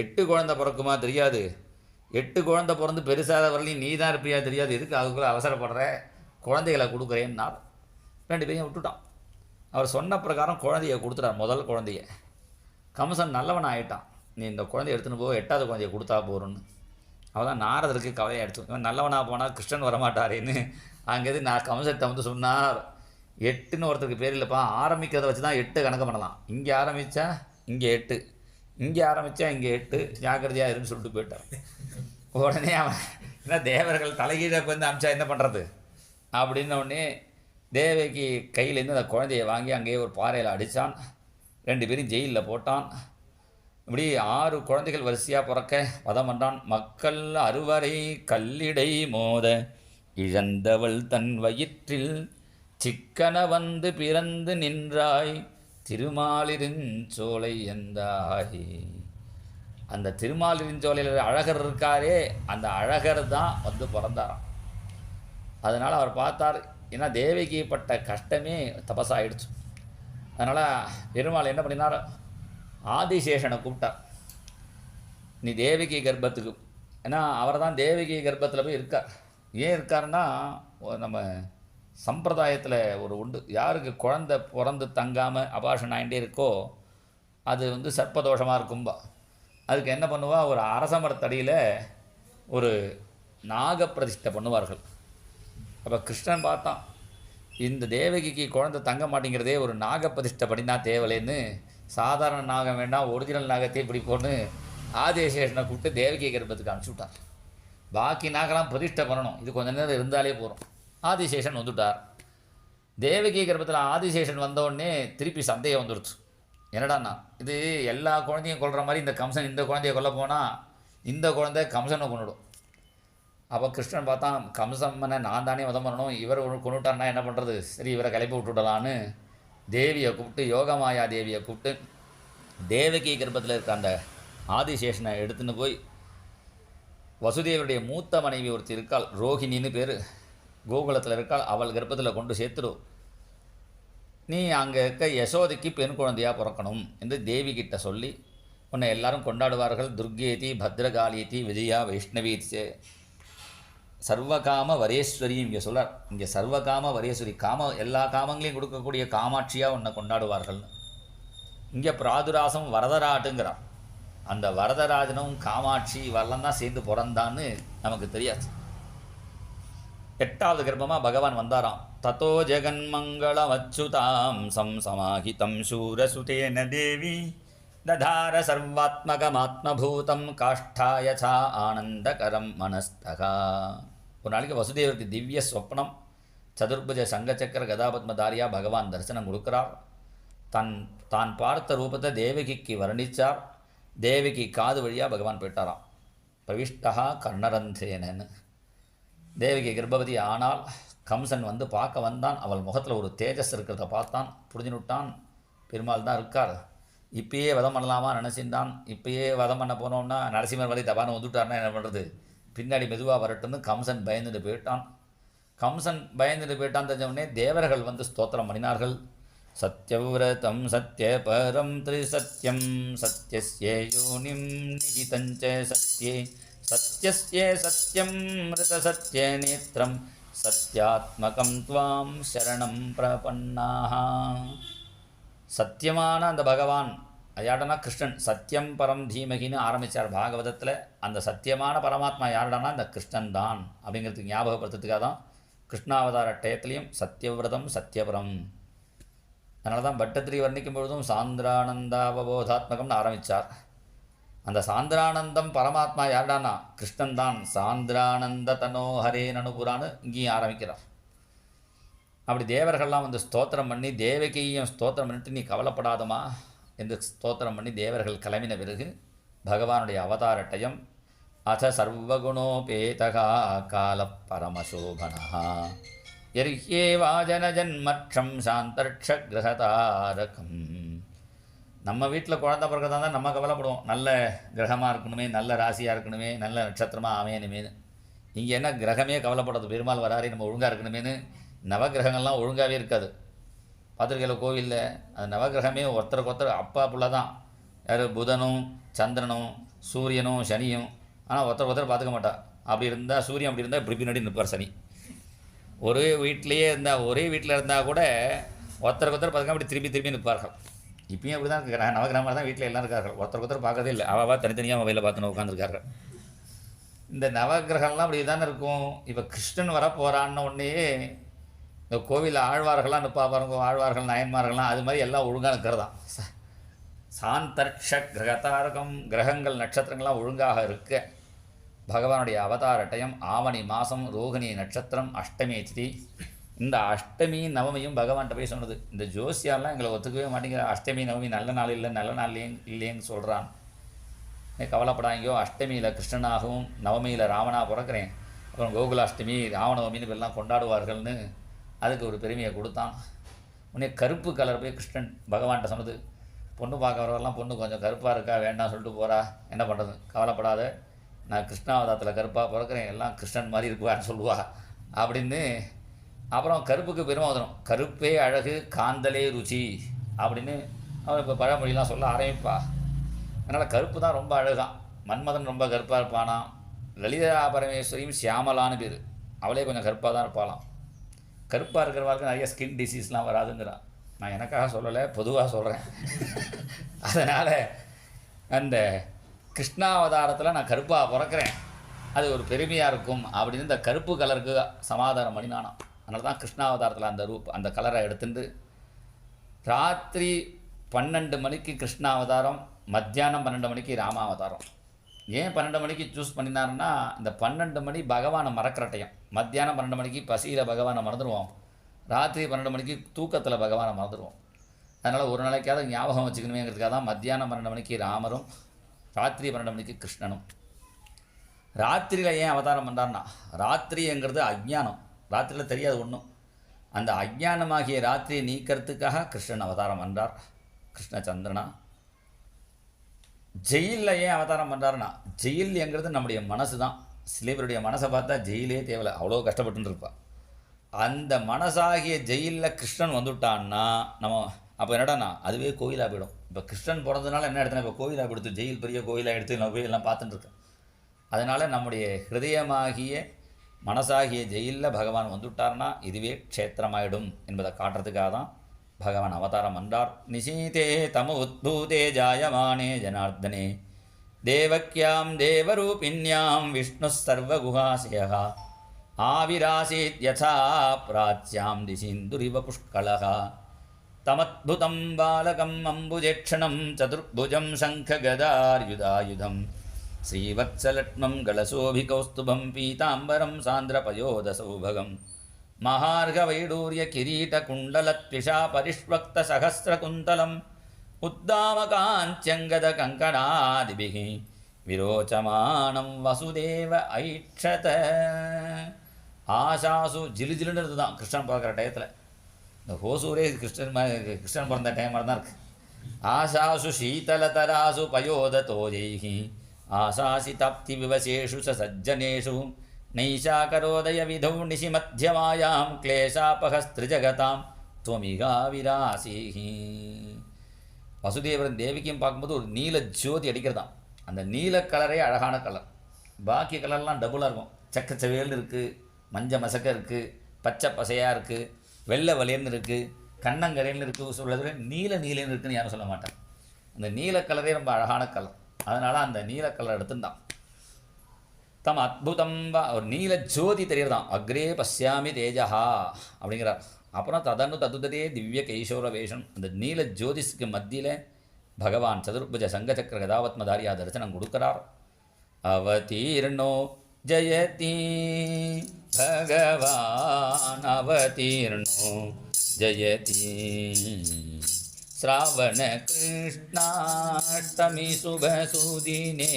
8 குழந்தை பிறக்குமா தெரியாது, 8 குழந்தை பிறந்து பெருசாத வரலையும் நீ தான் இருப்பியா தெரியாது, எதுக்கு அதுக்குள்ளே அவசரப்படுற, குழந்தைகளை கொடுக்குறேன்னார். 2 பேரையும் விட்டுட்டான். அவர் சொன்ன பிரகாரம் குழந்தைய கொடுத்துட்டார். முதல் குழந்தைய. கம்சன் நல்லவன் ஆகிட்டான். நீ இந்த குழந்தைய எடுத்துன்னு போ, 8வது குழந்தைய கொடுத்தா போகிறோன்னு. அவள் தான் நாரதருக்கு கவலையாக எடுத்து, இவன் நல்லவனாக போனால் கிருஷ்ணன் வரமாட்டாரேன்னு அங்கேருந்து நான் கம்சன்கிட்ட வந்து சொன்னார். 8ன்னு ஒருத்தருக்கு பேர் இல்லைப்பா, ஆரம்பிக்கிறத வச்சு தான் 8 கணக்கு பண்ணலாம். இங்கே ஆரம்பித்தா இங்கே 8, இங்கே ஆரம்பித்தா இங்கே 8, ஜாக்கிரதையாக இருன்னு சொல்லிட்டு போயிட்டான். உடனே அவன் என்ன தேவர்கள் தலைகீழ வந்து அமிச்சா என்ன பண்ணுறது அப்படின்ன உடனே தேவகி கையிலேருந்து அந்த குழந்தையை வாங்கி அங்கேயே ஒரு பாறையில் அடித்தான். 2 பேரும் ஜெயிலில் போட்டான். இப்படி 6 குழந்தைகள் வரிசையாக பிறக்க வதம் பண்ணான். மக்கள் 6வரை கல்லிடை மோத இழந்தவள் தன் வயிற்றில் சிக்கன வந்து பிறந்து நின்றாய் திருமாலிருஞ்சோலை எந்தாய். அந்த திருமாலிருஞ்சோலையில் அழகர் இருக்காரே, அந்த அழகர் தான் வந்து பிறந்தாராம். அதனால் அவர் பார்த்தார். ஏன்னா தேவகி பட்ட கஷ்டமே தபசாயிடுச்சு. அதனால் பெருமாள் என்ன பண்ணினார், ஆதிசேஷனை கூப்பிட்டார். நீ தேவகி கர்ப்பத்துக்கு, ஏன்னா அவர் தான் தேவகி கர்ப்பத்தில் போய் இருக்கார். ஏன் இருக்காருன்னா, நம்ம சம்பிரதாயத்தில் ஒரு உண்டு, யாருக்கு குழந்தை பிறந்து தங்காமல் அபாஷன் ஆகிட்டே இருக்கோ அது வந்து சர்ப்பதோஷமாக இருக்கும்பா. அதுக்கு என்ன பண்ணுவா, ஒரு அரச மரத்தடியில் ஒரு நாகப்பிரதிஷ்டை பண்ணுவார்கள். அப்போ கிருஷ்ணன் பார்த்தான், இந்த தேவகிக்கு குழந்தை தங்க மாட்டேங்கிறதே ஒரு நாகப்பிரதிஷ்டை பண்ணினா தேவலைன்னு, சாதாரண நாகம் வேண்டாம் ஒரிஜினல் நாகத்தை இப்படி போட்டு ஆதிசேஷனை கூப்பிட்டு தேவகி கர்ப்பத்துக்கு அனுப்பிச்சி விட்டார். பாக்கி நாகெல்லாம் பிரதிஷ்டை பண்ணணும், இது கொஞ்ச நேரம் இருந்தாலே போகிறோம். ஆதிசேஷன் வந்துவிட்டார். தேவகி கர்ப்பத்தில் ஆதிசேஷன் வந்தோடனே திருப்பி சந்தேகம் வந்துடுச்சு. என்னடாண்ணா இது எல்லா குழந்தையும் கொல்கிற மாதிரி இந்த கம்சன் இந்த குழந்தைய கொல்ல போனால் இந்த குழந்தை கம்சனை கொண்டுடும். அப்போ கிருஷ்ணன் பார்த்தான், கம்சம்மனை நான் தானே வதம் பண்ணணும், இவர் கொண்டுட்டான்னா என்ன பண்ணுறது, சரி இவரை கிளப்பி விட்டுவிடலான்னு தேவியை கூப்பிட்டு, யோகமாயா தேவியை கூப்பிட்டு தேவகி கர்ப்பத்தில் இருக்க அந்த ஆதிசேஷனை எடுத்துன்னு போய் வசுதேவருடைய மூத்த மனைவி ஒருத்தி இருக்காள், ரோஹிணின்னு பேர், கோகுலத்தில் இருக்காள், அவள் கர்ப்பத்தில் கொண்டு சேர்த்துடும். நீ அங்கே இருக்க யசோதைக்கு பெண் குழந்தையாக பிறக்கணும் என்று தேவி கிட்ட சொல்லி உன்னை எல்லாரும் கொண்டாடுவார்கள். துர்கேதி பத்ரகாளியதி விஜயா வைஷ்ணவி சர்வகாம வரேஸ்வரி இங்கே சொல்கிறார். இங்கே சர்வகாம வரேஸ்வரி, எல்லா காமங்களையும் கொடுக்கக்கூடிய காமாட்சியாக உன்னை கொண்டாடுவார்கள்னு. இங்கே பிராதுராசம் வரதராட்டுங்கிறார். அந்த வரதராஜனும் காமாட்சி இவெல்லாம் தான் சேர்ந்து பிறந்தான்னு நமக்கு தெரியாது. 8வது கர்ப்பமாக பகவான் வந்தாராம். தத்தோ ஜெகன்மங்களம் அச்சுதாம் சமாஹிதம் சூரசுதேன தேவி ததார சர்வாத்மகமாத்மபூதம் காஷ்டாயசா ஆனந்தகரம் மனஸ்தகா. ஒரு நாளைக்கு வசுதேவருக்கு திவ்ய ஸ்வப்னம். சதுர்புஜ சங்கச்சக்கர கதாபத்மதாரியா பகவான் தரிசனம் கொடுக்குறார். தான் பார்த்த ரூபத்தை தேவகிக்கு வர்ணித்தார். தேவகி காது வழியாக பகவான் போயிட்டாராம். பிரவிஷ்டா கர்ணரந்தேனன்னு. தேவகி கர்ப்பவதி ஆனால் கம்சன் வந்து பார்க்க வந்தான். அவள் முகத்தில் ஒரு தேஜஸ் இருக்கிறத பார்த்தான், புரிஞ்சுனுட்டான். பெருமாள் தான் இருக்கார், இப்பயே வதம் பண்ணலாமா நினச்சிருந்தான். இப்பயே வதம் பண்ண போனோம்னா நரசிம்மர் வரை தபான வந்துட்டார்னா என்ன பண்ணுறது, பின்னாடி மெதுவாக வரட்டும்னு கம்சன் பயந்துட்டு போயிட்டான். தெரிஞ்சவுடனே தேவர்கள் வந்து ஸ்தோத்திரம் பண்ணினார்கள். சத்யவிரதம் சத்யபரம் திரிசத்யம் சத்யஸ்ய யோனிம் நிகிதஞ்ச சத்யே சத்யஸ்ய சத்யம் மிருத சத்ய நேத்ரம் சத்யாத்மகம் துவாம் சரணம் பிரபன்னாஹ. சத்தியமான அந்த பகவான் யாருடனா கிருஷ்ணன். சத்தியம் பரம் தீமகின்னு ஆரம்பித்தார் பாகவதத்தில். அந்த சத்தியமான பரமாத்மா யாருடானா இந்த கிருஷ்ணன் தான் அப்படிங்கிறதுக்கு ஞாபகப்படுத்துறதுக்காக தான் கிருஷ்ணாவதார டயத்துலேயும் சத்யவிரதம் சத்யபரம். அதனால தான் பட்டத்திரி வர்ணிக்கும் பொழுதும் சாந்திரானந்தாவபோதாத்மகம்னு ஆரம்பித்தார். அந்த சாந்திரானந்தம் பரமாத்மா யாருடானா கிருஷ்ணன் தான். சாந்திரானந்த தனோஹரே நனுபுரான்னு இங்கேயும் ஆரம்பிக்கிறார். அப்படி தேவர்கள்லாம் வந்து ஸ்தோத்திரம் பண்ணி தேவகியையும் ஸ்தோத்திரம் பண்ணிட்டு நீ கவலைப்படாதமா என்று ஸ்தோத்திரம் பண்ணி தேவர்கள் கிளம்பின பிறகு பகவானுடைய அவதாரட்டயம் அத சர்வகுணோபேதகா கால பரமசோபனா எரிஹே வாஜனஜன்மற்றம் சாந்தர்ஷ கிரகதாரகம். நம்ம வீட்டில் குழந்தை பிறகுதான் தான் நம்ம கவலைப்படுவோம். நல்ல கிரகமாக இருக்கணுமே, நல்ல ராசியாக இருக்கணுமே, நல்ல நட்சத்திரமாக அமையணுமேனு. இங்கே என்ன கிரகமே கவலைப்படுறது, பெருமாள் வராரே நம்ம ஒழுங்காக இருக்கணுமேனு. நவகிரகங்கள்லாம் ஒழுங்காகவே இருக்காது. பார்த்துருக்கையில் கோவிலில் அது நவகிரகமே ஒருத்தருக்கு அப்பா புள்ள தான். யார் புதனும் சந்திரனும் சூரியனும் சனியும். ஆனால் ஒருத்தர் பார்த்துக்க மாட்டா. அப்படி இருந்தால் சூரியன் அப்படி இருந்தால் இப்படி பின்னாடி நிற்பார் சனி. ஒரே வீட்டில் இருந்தால் கூட ஒருத்தருக்கு பார்த்துக்க அப்படி திரும்பி நிற்பார்கள். இப்பயும் அப்படி தான் இருக்கிறாங்க. நவகிரகமாக தான் வீட்டில் எல்லாம் இருக்கார்கள். ஒருத்தருக்கு பார்க்கறதே இல்லை. அவள் தனித்தனியாக மொபைலில் பார்த்துன்னு உட்காந்துருக்கார்கள். இந்த நவகிரகம்லாம் அப்படி தானே இருக்கும். இப்போ கிருஷ்ணன் வர போகிறான்னு உடனே இந்த கோவிலில் ஆழ்வார்கள்லாம் நிற்பா பாருங்க, ஆழ்வார்கள் நாயன்மார்கள்லாம் அது மாதிரி எல்லாம் ஒழுங்காக இருக்கிறதான். சாந்தர்ஷ கிரகதாரகம், கிரகங்கள் நட்சத்திரங்கள்லாம் ஒழுங்காக இருக்க பகவானுடைய அவதாரட்டயம் ஆவணி மாதம் ரோகிணி நட்சத்திரம் அஷ்டமி திதி. இந்த அஷ்டமி நவமியும் பகவான்கிட்ட போய் சொன்னது. இந்த ஜோசியாரெலாம் எங்களை ஒத்துக்கவே மாட்டேங்கிற. அஷ்டமி நவமி நல்ல நாள் இல்லை, நல்ல நாள் இல்லைன்னு சொல்கிறான். கவலைப்படாங்கயோ, அஷ்டமியில் கிருஷ்ணனாகவும் நவமியில் ராவணாக பிறக்கிறேன், அப்புறம் கோகுலாஷ்டமி ராவணவமின்னு எல்லாம் கொண்டாடுவார்கள்னு அதுக்கு ஒரு பெருமையை கொடுத்தான். உடனே கருப்பு கலர் போய் கிருஷ்ணன் பகவான்கிட்ட சொன்னது. பொண்ணு பார்க்க வரவரெல்லாம் பொண்ணு கொஞ்சம் கருப்பாக இருக்கா, வேண்டாம் சொல்லிட்டு போகிறா, என்ன பண்ணுறது, கவலைப்படாத, நான் கிருஷ்ணாவதாரத்தில் கருப்பாக பிறக்கிறேன், எல்லாம் கிருஷ்ணன் மாதிரி இருக்குவான்னு சொல்லுவா அப்படின்னு. அப்புறம் கருப்புக்கு பெருமை வந்துடும். கருப்பே அழகு காந்தலே ருச்சி அப்படின்னு அவன் இப்போ பழமொழிலாம் சொல்ல ஆரம்பிப்பா. அதனால் கருப்பு தான் ரொம்ப அழகான். மன்மதன் ரொம்ப கருப்பாக இருப்பானா. லலிதா பரமேஸ்வரியும் சியாமலான்னு பேர். அவளே கொஞ்சம் கருப்பாக தான் இருப்பாளாம். கருப்பாக இருக்கிறவங்களுக்கு நிறைய ஸ்கின் டிசீஸ்லாம் வராதுங்கிறான். நான் எனக்காக சொல்லலை, பொதுவாக சொல்கிறேன். அதனால் அந்த கிருஷ்ணாவதாரத்தில் நான் கருப்பாக பிறக்கிறேன், அது ஒரு பெருமையாக இருக்கும் அப்படின்னு இந்த கருப்பு கலருக்கு சமாதானம் பண்ணினானான். அதனால தான் கிருஷ்ணாவதாரத்தில் அந்த கலரை எடுத்துட்டு ராத்திரி 12 மணிக்கு கிருஷ்ணாவதாரம், மத்தியானம் 12 மணிக்கு ராமாவதாரம். ஏன் 12 மணிக்கு சூஸ் பண்ணினாருன்னா, இந்த 12 மணி பகவானை மறக்கிற டைம். மத்தியானம் 12 மணிக்கு பசியில் பகவானை மறந்துடுவோம், ராத்திரி 12 மணிக்கு தூக்கத்தில் பகவானை மறந்துடுவோம். அதனால் ஒரு நாளைக்காவது ஞாபகம் வச்சுக்கணுமேங்கிறதுக்காக தான் மத்தியானம் 12 மணிக்கு ராமரும் ராத்திரி 12 மணிக்கு கிருஷ்ணனும். ராத்திரியில் ஏன் அவதாரம் பண்ணுறாருன்னா, ராத்திரிங்கிறது அஜ்ஞானம். ராத்திரியில் தெரியாது ஒன்றும். அந்த அஜ்ஞானமாகிய ராத்திரியை நீக்கிறதுக்காக கிருஷ்ணன் அவதாரம் பண்ணுறார். கிருஷ்ணச்சந்திரனா. ஜெயிலில் ஏன் அவதாரம் பண்ணுறாருன்னா, ஜெயில்ங்கிறது நம்முடைய மனசு தான். சில பேருடைய மனசை பார்த்தா ஜெயிலே தேவையில்லை, அவ்வளோ கஷ்டப்பட்டுருப்பா. அந்த மனசாகிய ஜெயிலில் கிருஷ்ணன் வந்துவிட்டான்னா நம்ம அப்போ என்னடாண்ணா அதுவே கோயிலாக போயிடும். இப்போ கிருஷ்ணன் பிறந்ததுனால என்ன எடுத்தேன்னா இப்போ கோயிலாக போயிடுத்து, ஜெயில் பெரிய கோயிலாக எடுத்து நான் போய் எல்லாம் பார்த்துட்டு இருக்கேன். அதனால் நம்முடைய ஹிருதயமாகிய மனசாகிய ஜெயிலில் பகவான் வந்துவிட்டார்னா இதுவே க்ஷேத்திரமாயிடும் என்பதை காட்டுறதுக்காக தான் பகவான் அவதாரம் வந்தார். நிசீதே தம உத்பூதே ஜாயமானே ஜனார்தனே தேவக்யாம் தேவரூபிண்யாம் விஷ்ணு சர்வகுஹாசயா ஆவிராசீத் யதா பிராச்யாம் திசிந்துரிவ புஷ்கலः தமத்புதம் பாலகம் அம்புஜேக்ஷணம் சதுர்புஜம் சங்ககதார்யுதாயுதம் ஸ்ரீவத்சலட்மம் கலசோபிகௌஸ்துபம் பீதாம்பரம் சாந்திரபயோதசௌபகம் மகார்கவைடூர்யகிரீடகுண்டலத்விஷா பரிஷ்வக்தசஹஸ்ரகுந்தலம் உத்தாமகாஞ்சங்கதகங்கணாதிபிः விரோச்சமானம் வசுதேவ ஐட்சத. ஆசாசு ஜிலுஜிலுன்னு இருந்துதான் கிருஷ்ணன் பார்க்குற டயத்தில். இந்த ஹோசூரே கிருஷ்ணன் பிறந்த டைம் மாதிரி தான் இருக்குது. ஆசாசு சீதலதராசு பயோததோஜைஹி ஆசாசி தப்தி விவசேஷு சஜ்ஜனேஷு நைஷாகரோதய விதௌ நிஷிமத்தியமாயாம் கிளேஷாபகஸ்திரிஜகதாம் துவமிகா விராசிஹி. வசுதேவரன் தேவிக்கும் பார்க்கும்போது ஒரு நீல ஜோதி அடிக்கிறதான். அந்த நீல கலரே அழகான கலர். பாக்கி கலர்லாம் டபுளாக இருக்கும். சக்கச்சவேல்னு இருக்குது, மஞ்ச மசக்க இருக்குது, பச்சை பசையாக இருக்குது, வெள்ளை வலியன்னு இருக்குது, கண்ணங்கரைன்னு இருக்குது. சொல்கிறது நீலன்னு இருக்குதுன்னு யாரும் சொல்ல மாட்டாங்க. அந்த நீல கலரே ரொம்ப அழகான கலர். அதனால் அந்த நீல கலர் எடுத்துட்டான். தம் அத்புதம் ஒரு நீல ஜோதி தெரியறதான். அக்ரே பசியாமி தேஜஹா அப்படிங்கிறார். அப்புறம் ததனு ததுததே திவ்ய கைஷோர வேஷம். அந்த நீல ஜோதிஷுக்கு மத்தியில் பகவான் சதுர்புஜ சங்கச்சக்கர கதாவத்மதாரியா தரிசனம் கொடுக்கிறார். அவதீர்ணோ ஜயதி பகவான் அவதீர்ணோ ஜயதி ஸ்ராவண கிருஷ்ணாஷ்டமி சுபசூதினே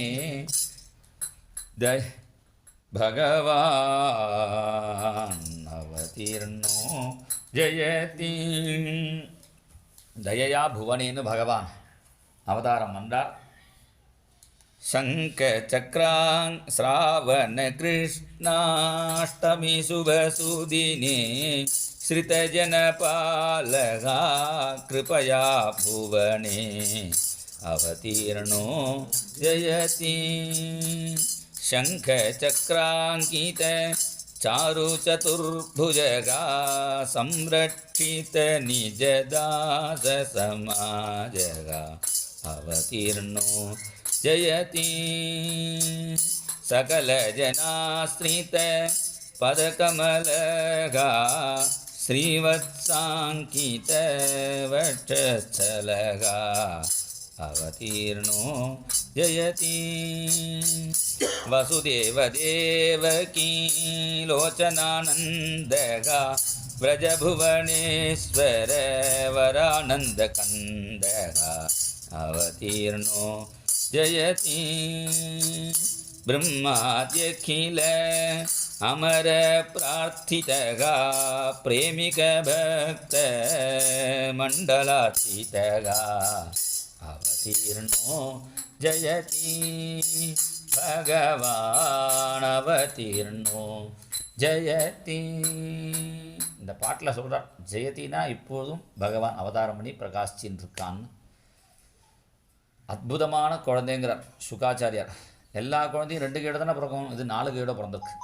பகவான் அவதீர்ணோ ஜயதி. தயையா புவனேன்னு பகவான் அவதாரம் வந்தார். சங்க சக்ராங் ஸ்ராவண கிருஷ்ணாஷ்டமி சுபசூதினே ஸ்ரிதஜனபாலகா கிருபயா புவனே அவதீர்ணோ ஜயதி. சங்க சக்ராங்கித சாரு சதுர்புஜகா சம்ரட்சித நிஜதாச சமாஜகா அவதீர்ணோ ஜயதி. சகல ஜனாஸ்ரித பதகமலகா ஸ்ரீவத்சாங்கித வட்சலகா அவதீர்ணோ ஜயதி. வசுதேவ தேவகீ லோச்சனானந்தகா व्रजभुवनेश्वर वरानन्दकन्दः अवतीर्णो जयति ब्रह्माद्यखिल अमर प्रार्थितः प्रेमिकभक्तमण्डलातीतः अवतीर्णो जयति भगवान् अवतीर्णो ஜெயதி. இந்த பாட்டில் சொல்கிறார், ஜெயத்தினா இப்போதும் பகவான் அவதாரம் பண்ணி பிரகாசிச்சின்னு இருக்கான்னு. அற்புதமான குழந்தைங்கிறார் சுகாச்சாரியார். எல்லா குழந்தையும் 2 கையோட தானே பிறக்கும், இது 4 கையோட பிறந்திருக்கு.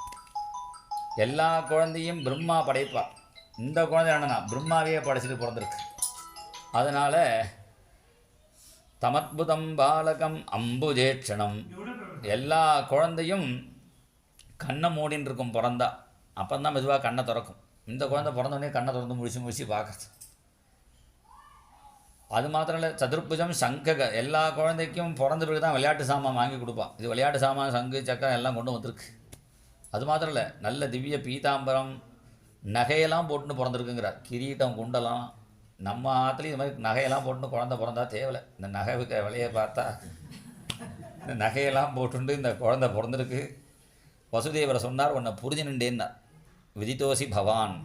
எல்லா குழந்தையும் பிரம்மா படைப்பார். இந்த குழந்தை என்னன்னா பிரம்மாவையே படைச்சிட்டு பிறந்திருக்கு. அதனால் தமத்புதம் பாலகம் அம்புஜேட்சணம். எல்லா குழந்தையும் கண்ணை மூடின்னு இருக்கும் பிறந்தா. அப்போ தான் மெதுவாக கண்ணை திறக்கும். இந்த குழந்தை பிறந்தோடனே கண்ணை திறந்து முடிச்சு பார்க்குறது. அது மாத்திரம் இல்லை, சதுர்புஜம் சங்கக. எல்லா குழந்தைக்கும் பிறந்த பிறகு தான் விளையாட்டு சாமான் வாங்கி கொடுப்பான். இது விளையாட்டு சாமான், சங்கு சக்கரம் எல்லாம் கொண்டு வந்திருக்கு. அது மாத்திரம் இல்லை, நல்ல திவ்ய பீதாம்பரம் நகையெல்லாம் போட்டுன்னு பிறந்திருக்குங்கிறார். கிரீட்டம் குண்டலம். நம்ம ஆற்றுலையும் இது மாதிரி நகையெல்லாம் போட்டுன்னு குழந்தை பிறந்தா தேவலை. இந்த நகை விலையை பார்த்தா இந்த நகையெல்லாம் போட்டுண்டு இந்த குழந்தை பிறந்திருக்கு. வசுதேவரை சொன்னார், உன்னை புரிஞ்சுனுண்டேன்னார். விதித்தோசி பவான்.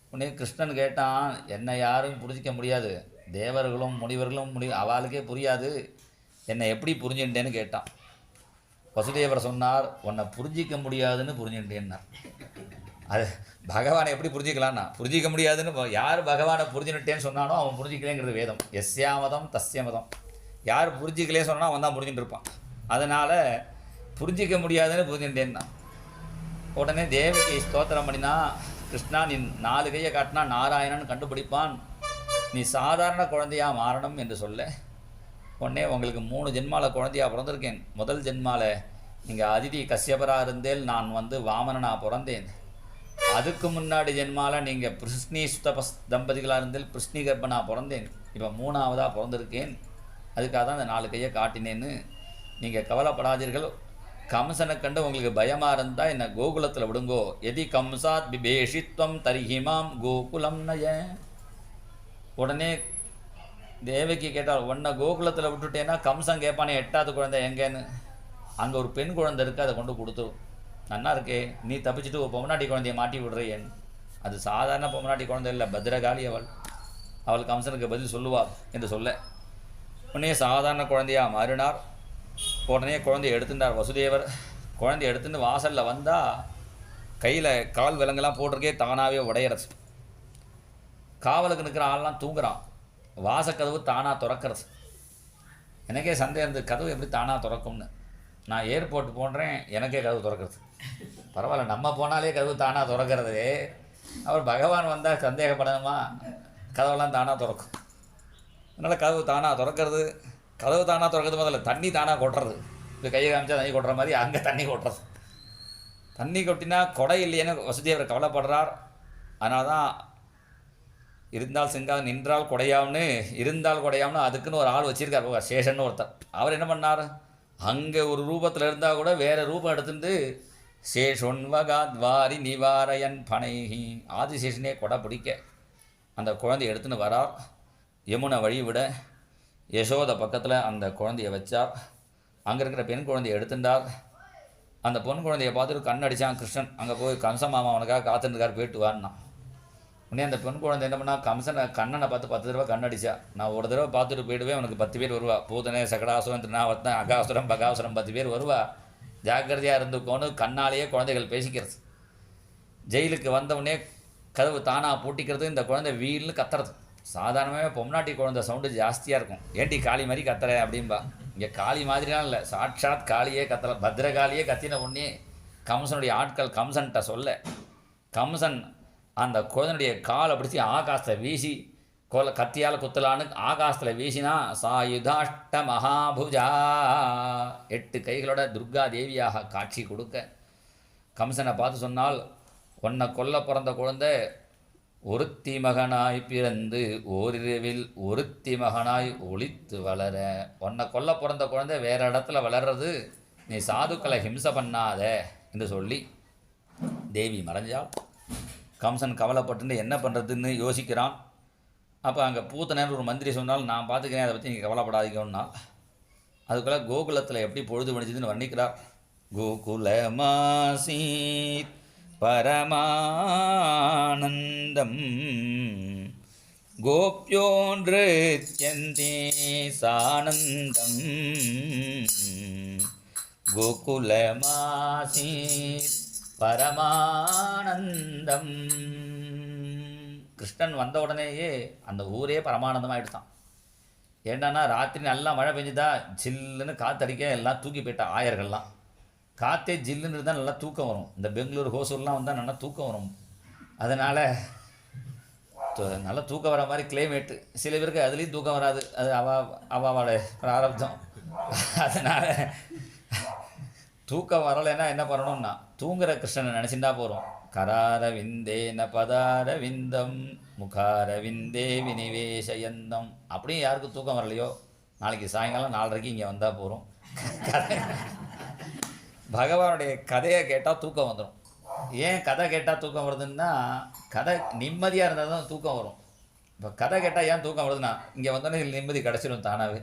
உடனே கிருஷ்ணன் கேட்டான், என்னை யாரும் புரிஞ்சிக்க முடியாது, தேவர்களும் முனிவர்களும் அவளுக்கே புரியாது, என்னை எப்படி புரிஞ்சுட்டேன்னு கேட்டான். வசுதேவர் சொன்னார், உன்னை புரிஞ்சிக்க முடியாதுன்னு புரிஞ்சுட்டேன்னார். அது பகவானை எப்படி புரிஞ்சிக்கலான்னா, புரிஞ்சிக்க முடியாதுன்னு யார் பகவானை புரிஞ்சுனுட்டேன்னு சொன்னானோ அவன் புரிஞ்சிக்கலேங்கிறது வேதம். எஸ்யாமதம் தஸ்யமதம். யார் புரிஞ்சிக்கலே சொன்னானோ அவன் தான் புரிஞ்சுட்டு இருப்பான். அதனால் புரிஞ்சிக்க முடியாதுன்னு புரிஞ்சுட்டேன்னா உடனே தேவகி ஸ்தோத்திரம் பண்ணினா, கிருஷ்ணா நீ 4 கையை காட்டினா நாராயணன் கண்டுபிடிப்பான், நீ சாதாரண குழந்தையாக மாறணும் என்று சொல்ல, உடனே உங்களுக்கு 3 ஜென்மாவில் குழந்தையாக பிறந்திருக்கேன். முதல் ஜென்மாவில் நீங்கள் அதிதி கஷ்யபராக இருந்தேல், நான் வாமனனாக பிறந்தேன். அதுக்கு முன்னாடி ஜென்மாவில் நீங்கள் பிருஷ்ணி சுதபஸ் தம்பதிகளாக இருந்தேல் பிருஷ்ணி கர்ப்பனாக பிறந்தேன். இப்போ 3ஆவதாக பிறந்திருக்கேன். அதுக்காக தான் அந்த 4 கையை காட்டினேன்னு. நீங்கள் கவலைப்படாதீர்கள். கம்சனை கண்டு உங்களுக்கு பயமாக இருந்தால் என்னை கோகுலத்தில் விடுங்கோ. எதி கம்சாத் பிபேஷித்வம் தரிஹிமாம் கோகுலம் நய. உடனே தேவகி கேட்டால், உன்னை கோகுலத்தில் விட்டுட்டேன்னா கம்சன் கேட்பானே 8வது குழந்தை எங்கேன்னு. அங்கே ஒரு பெண் குழந்தை இருக்குது, அதை கொண்டு கொடுத்துரும். நன்னா இருக்கே, நீ தப்பிச்சுட்டு ஒரு பொம்மநாட்டி குழந்தைய மாட்டி விடுறேன். அது சாதாரண பொம்மநாட்டி குழந்தை இல்லை, பத்ரகாளி அவள். அவள் கம்சனுக்கு பதில் சொல்லுவாள் என்று சொல்ல, உடனே சாதாரண குழந்தையாக மாறினார். உடனே குழந்தைய எடுத்துட்டார் வசுதேவர். குழந்தைய எடுத்துட்டு வாசலில் வந்தால் கையில் கால் விலங்கெல்லாம் போட்டிருக்கே தானாகவே உடையிறது. காவலுக்கு நிற்கிற ஆள்லாம் தூங்குறான். வாசக்கதவு தானாக திறக்கிறது. எனக்கே சந்தேகம் இருந்தது, கதவு எப்படி தானாக திறக்கும்னு. நான் ஏர்போர்ட் போன்றேன், எனக்கே கதவு திறக்கிறது. பரவாயில்ல, நம்ம போனாலே கதவு தானாக திறக்கிறது. அவர் பகவான் வந்தால் சந்தேகப்படணுமா? கதவெல்லாம் தானாக திறக்கும். அதனால் கதவு தானாக திறக்கிறது. கதவு தானாக திறக்கிறது முதல்ல தண்ணி தானாக கொட்டுறது. இப்போ கையை காமிச்சா தண்ணி கொட்டுற மாதிரி அங்கே தண்ணி கொட்டுறது. தண்ணி கொட்டினா கொடை இல்லையேன்னு வசுதேவர் கவலைப்படுறார். அதனால தான் இருந்தால் செங்கால் நின்றால் கொடையாம்னு, இருந்தால் கொடையாம்னு அதுக்குன்னு ஒரு ஆள் வச்சுருக்கார், சேஷன்னு ஒருத்தர். அவர் என்ன பண்ணார், அங்கே ஒரு ரூபத்தில் இருந்தால் கூட வேறு ரூபம் எடுத்துட்டு சேஷொன்வகாத்வாரி நிவாரயன் பனைஹி, ஆதிசேஷனே கொடை பிடிக்க அந்த குழந்தைய எடுத்துன்னு வரார். யமுனை வழி விட யசோத பக்கத்தில் அந்த குழந்தைய வச்சார். அங்கே இருக்கிற பெண் குழந்தைய எடுத்துட்டார். அந்த பொன் குழந்தைய பார்த்துட்டு கண்ணடிச்சான் கிருஷ்ணன். அங்கே போய் கம்ச மாமா அவனுக்காக காத்துருக்கார், போயிட்டு வான்னா. உடனே அந்த பெண் குழந்தை என்ன பண்ணால் கம்சனை கண்ணனை பார்த்து 10 தடவை கண்ணடிச்சா. நான் ஒரு தடவை பார்த்துட்டு போயிடுவேன், உனக்கு 10 பேர் வருவா. பூதனே சகடாசுரன் திருநாவத்தன் அகாசுரம் பகாசுரம் 10 பேர் வருவா, ஜாக்கிரதையாக இருந்துக்கோன்னு கண்ணாலேயே குழந்தைகள் பேசிக்கிறது. ஜெயிலுக்கு வந்தவுடனே கதவு தானாக பூட்டிக்கிறது. இந்த குழந்தை வீல்னு கத்துறது. சாதாரணமாகவே பொம்நாட்டி குழந்தை சவுண்டு ஜாஸ்தியாக இருக்கும். ஏன்டி காளி மாதிரி கத்துற அப்படின்பா. இங்கே காளி மாதிரிலாம் இல்லை, சாட்சாத் காளியே கத்தலை. பத்ரகாளியே கத்தின உடனே கம்சனுடைய ஆட்கள் கம்சன்கிட்ட சொல்ல, கம்சன் அந்த குழந்தையுடைய காலை பிடிச்சி ஆகாசத்தில் வீசி கத்தியால் குத்தலான்னு ஆகாசத்தில் வீசினா சாயுதாஷ்ட மகாபுஜா, 8 கைகளோட துர்கா தேவியாக காட்சி கொடுக்க கம்சனை பார்த்து சொன்னால், உன்னை கொல்ல பிறந்த குழந்தை ஒருத்தி மகனாய் பிறந்து ஓரிரவில் ஒருத்தி மகனாய் ஒளித்து வளர, உன்னை கொல்ல பிறந்த குழந்தை வேறு இடத்துல வளர்றது, நீ சாதுக்களை ஹிம்சை பண்ணாத என்று சொல்லி தேவி மறைஞ்சாள். கம்சன் கவலைப்பட்டு என்ன பண்ணுறதுன்னு யோசிக்கிறான். அப்போ அங்கே பூத்தனேன்னு ஒரு மந்திரி சொன்னால், நான் பார்த்துக்கிறேன், அதை பற்றி நீங்கள் கவலைப்படாதீங்கன்னா. அதுக்குள்ளே கோகுலத்தில் எப்படி பொழுது முடிச்சதுன்னு வர்ணிக்கிறார். கோகுலமாசீத் பரமானந்தம் கோப்யோன்றியந்தே சானந்தம் கோகுலமாசீத் பரமானந்தம். கிருஷ்ணன் வந்த உடனேயே அந்த ஊரே பரமானந்தமாகிடுதான். ஏண்டானா ராத்திரி நல்லா மழை பெஞ்சுதா, ஜில்லுன்னு காற்றடிக்க எல்லாம் தூக்கி போயிட்டா ஆயர்கள்லாம். காற்றே ஜில்லுன்னு இருந்தால் நல்லா தூக்கம் வரும். இந்த பெங்களூர் ஹோசூர்லாம் வந்தால் நல்லா தூக்கம் வரும். அதனால் நல்லா தூக்கம் வர மாதிரி கிளைமேட்டு. சில பேருக்கு அதுலேயும் தூக்கம் வராது, அது அவாவோட பிராரப்தம். அதனால் தூக்கம் வரலைன்னா என்ன பண்ணணும்னா, தூங்குற கிருஷ்ணனை நினச்சிட்டா போகிறோம். கராரவிந்தேன பதாரவிந்தம் முகாரவிந்தே வினிவேஷயந்தம். அப்படியும் யாருக்கும் தூக்கம் வரலையோ, நாளைக்கு சாயங்காலம் 4:30 இங்கே வந்தால் போகிறோம். பகவானுடைய கதையை கேட்டால் தூக்கம் வந்துடும். ஏன் கதை கேட்டால் தூக்கம் வருதுன்னா, கதை நிம்மதியாக இருந்தால் தான் தூக்கம் வரும். இப்போ கதை கேட்டால் ஏன் தூக்கம் வருதுன்னா, இங்கே வந்தோடனே நிம்மதி கிடச்சிடும் தானாகவே.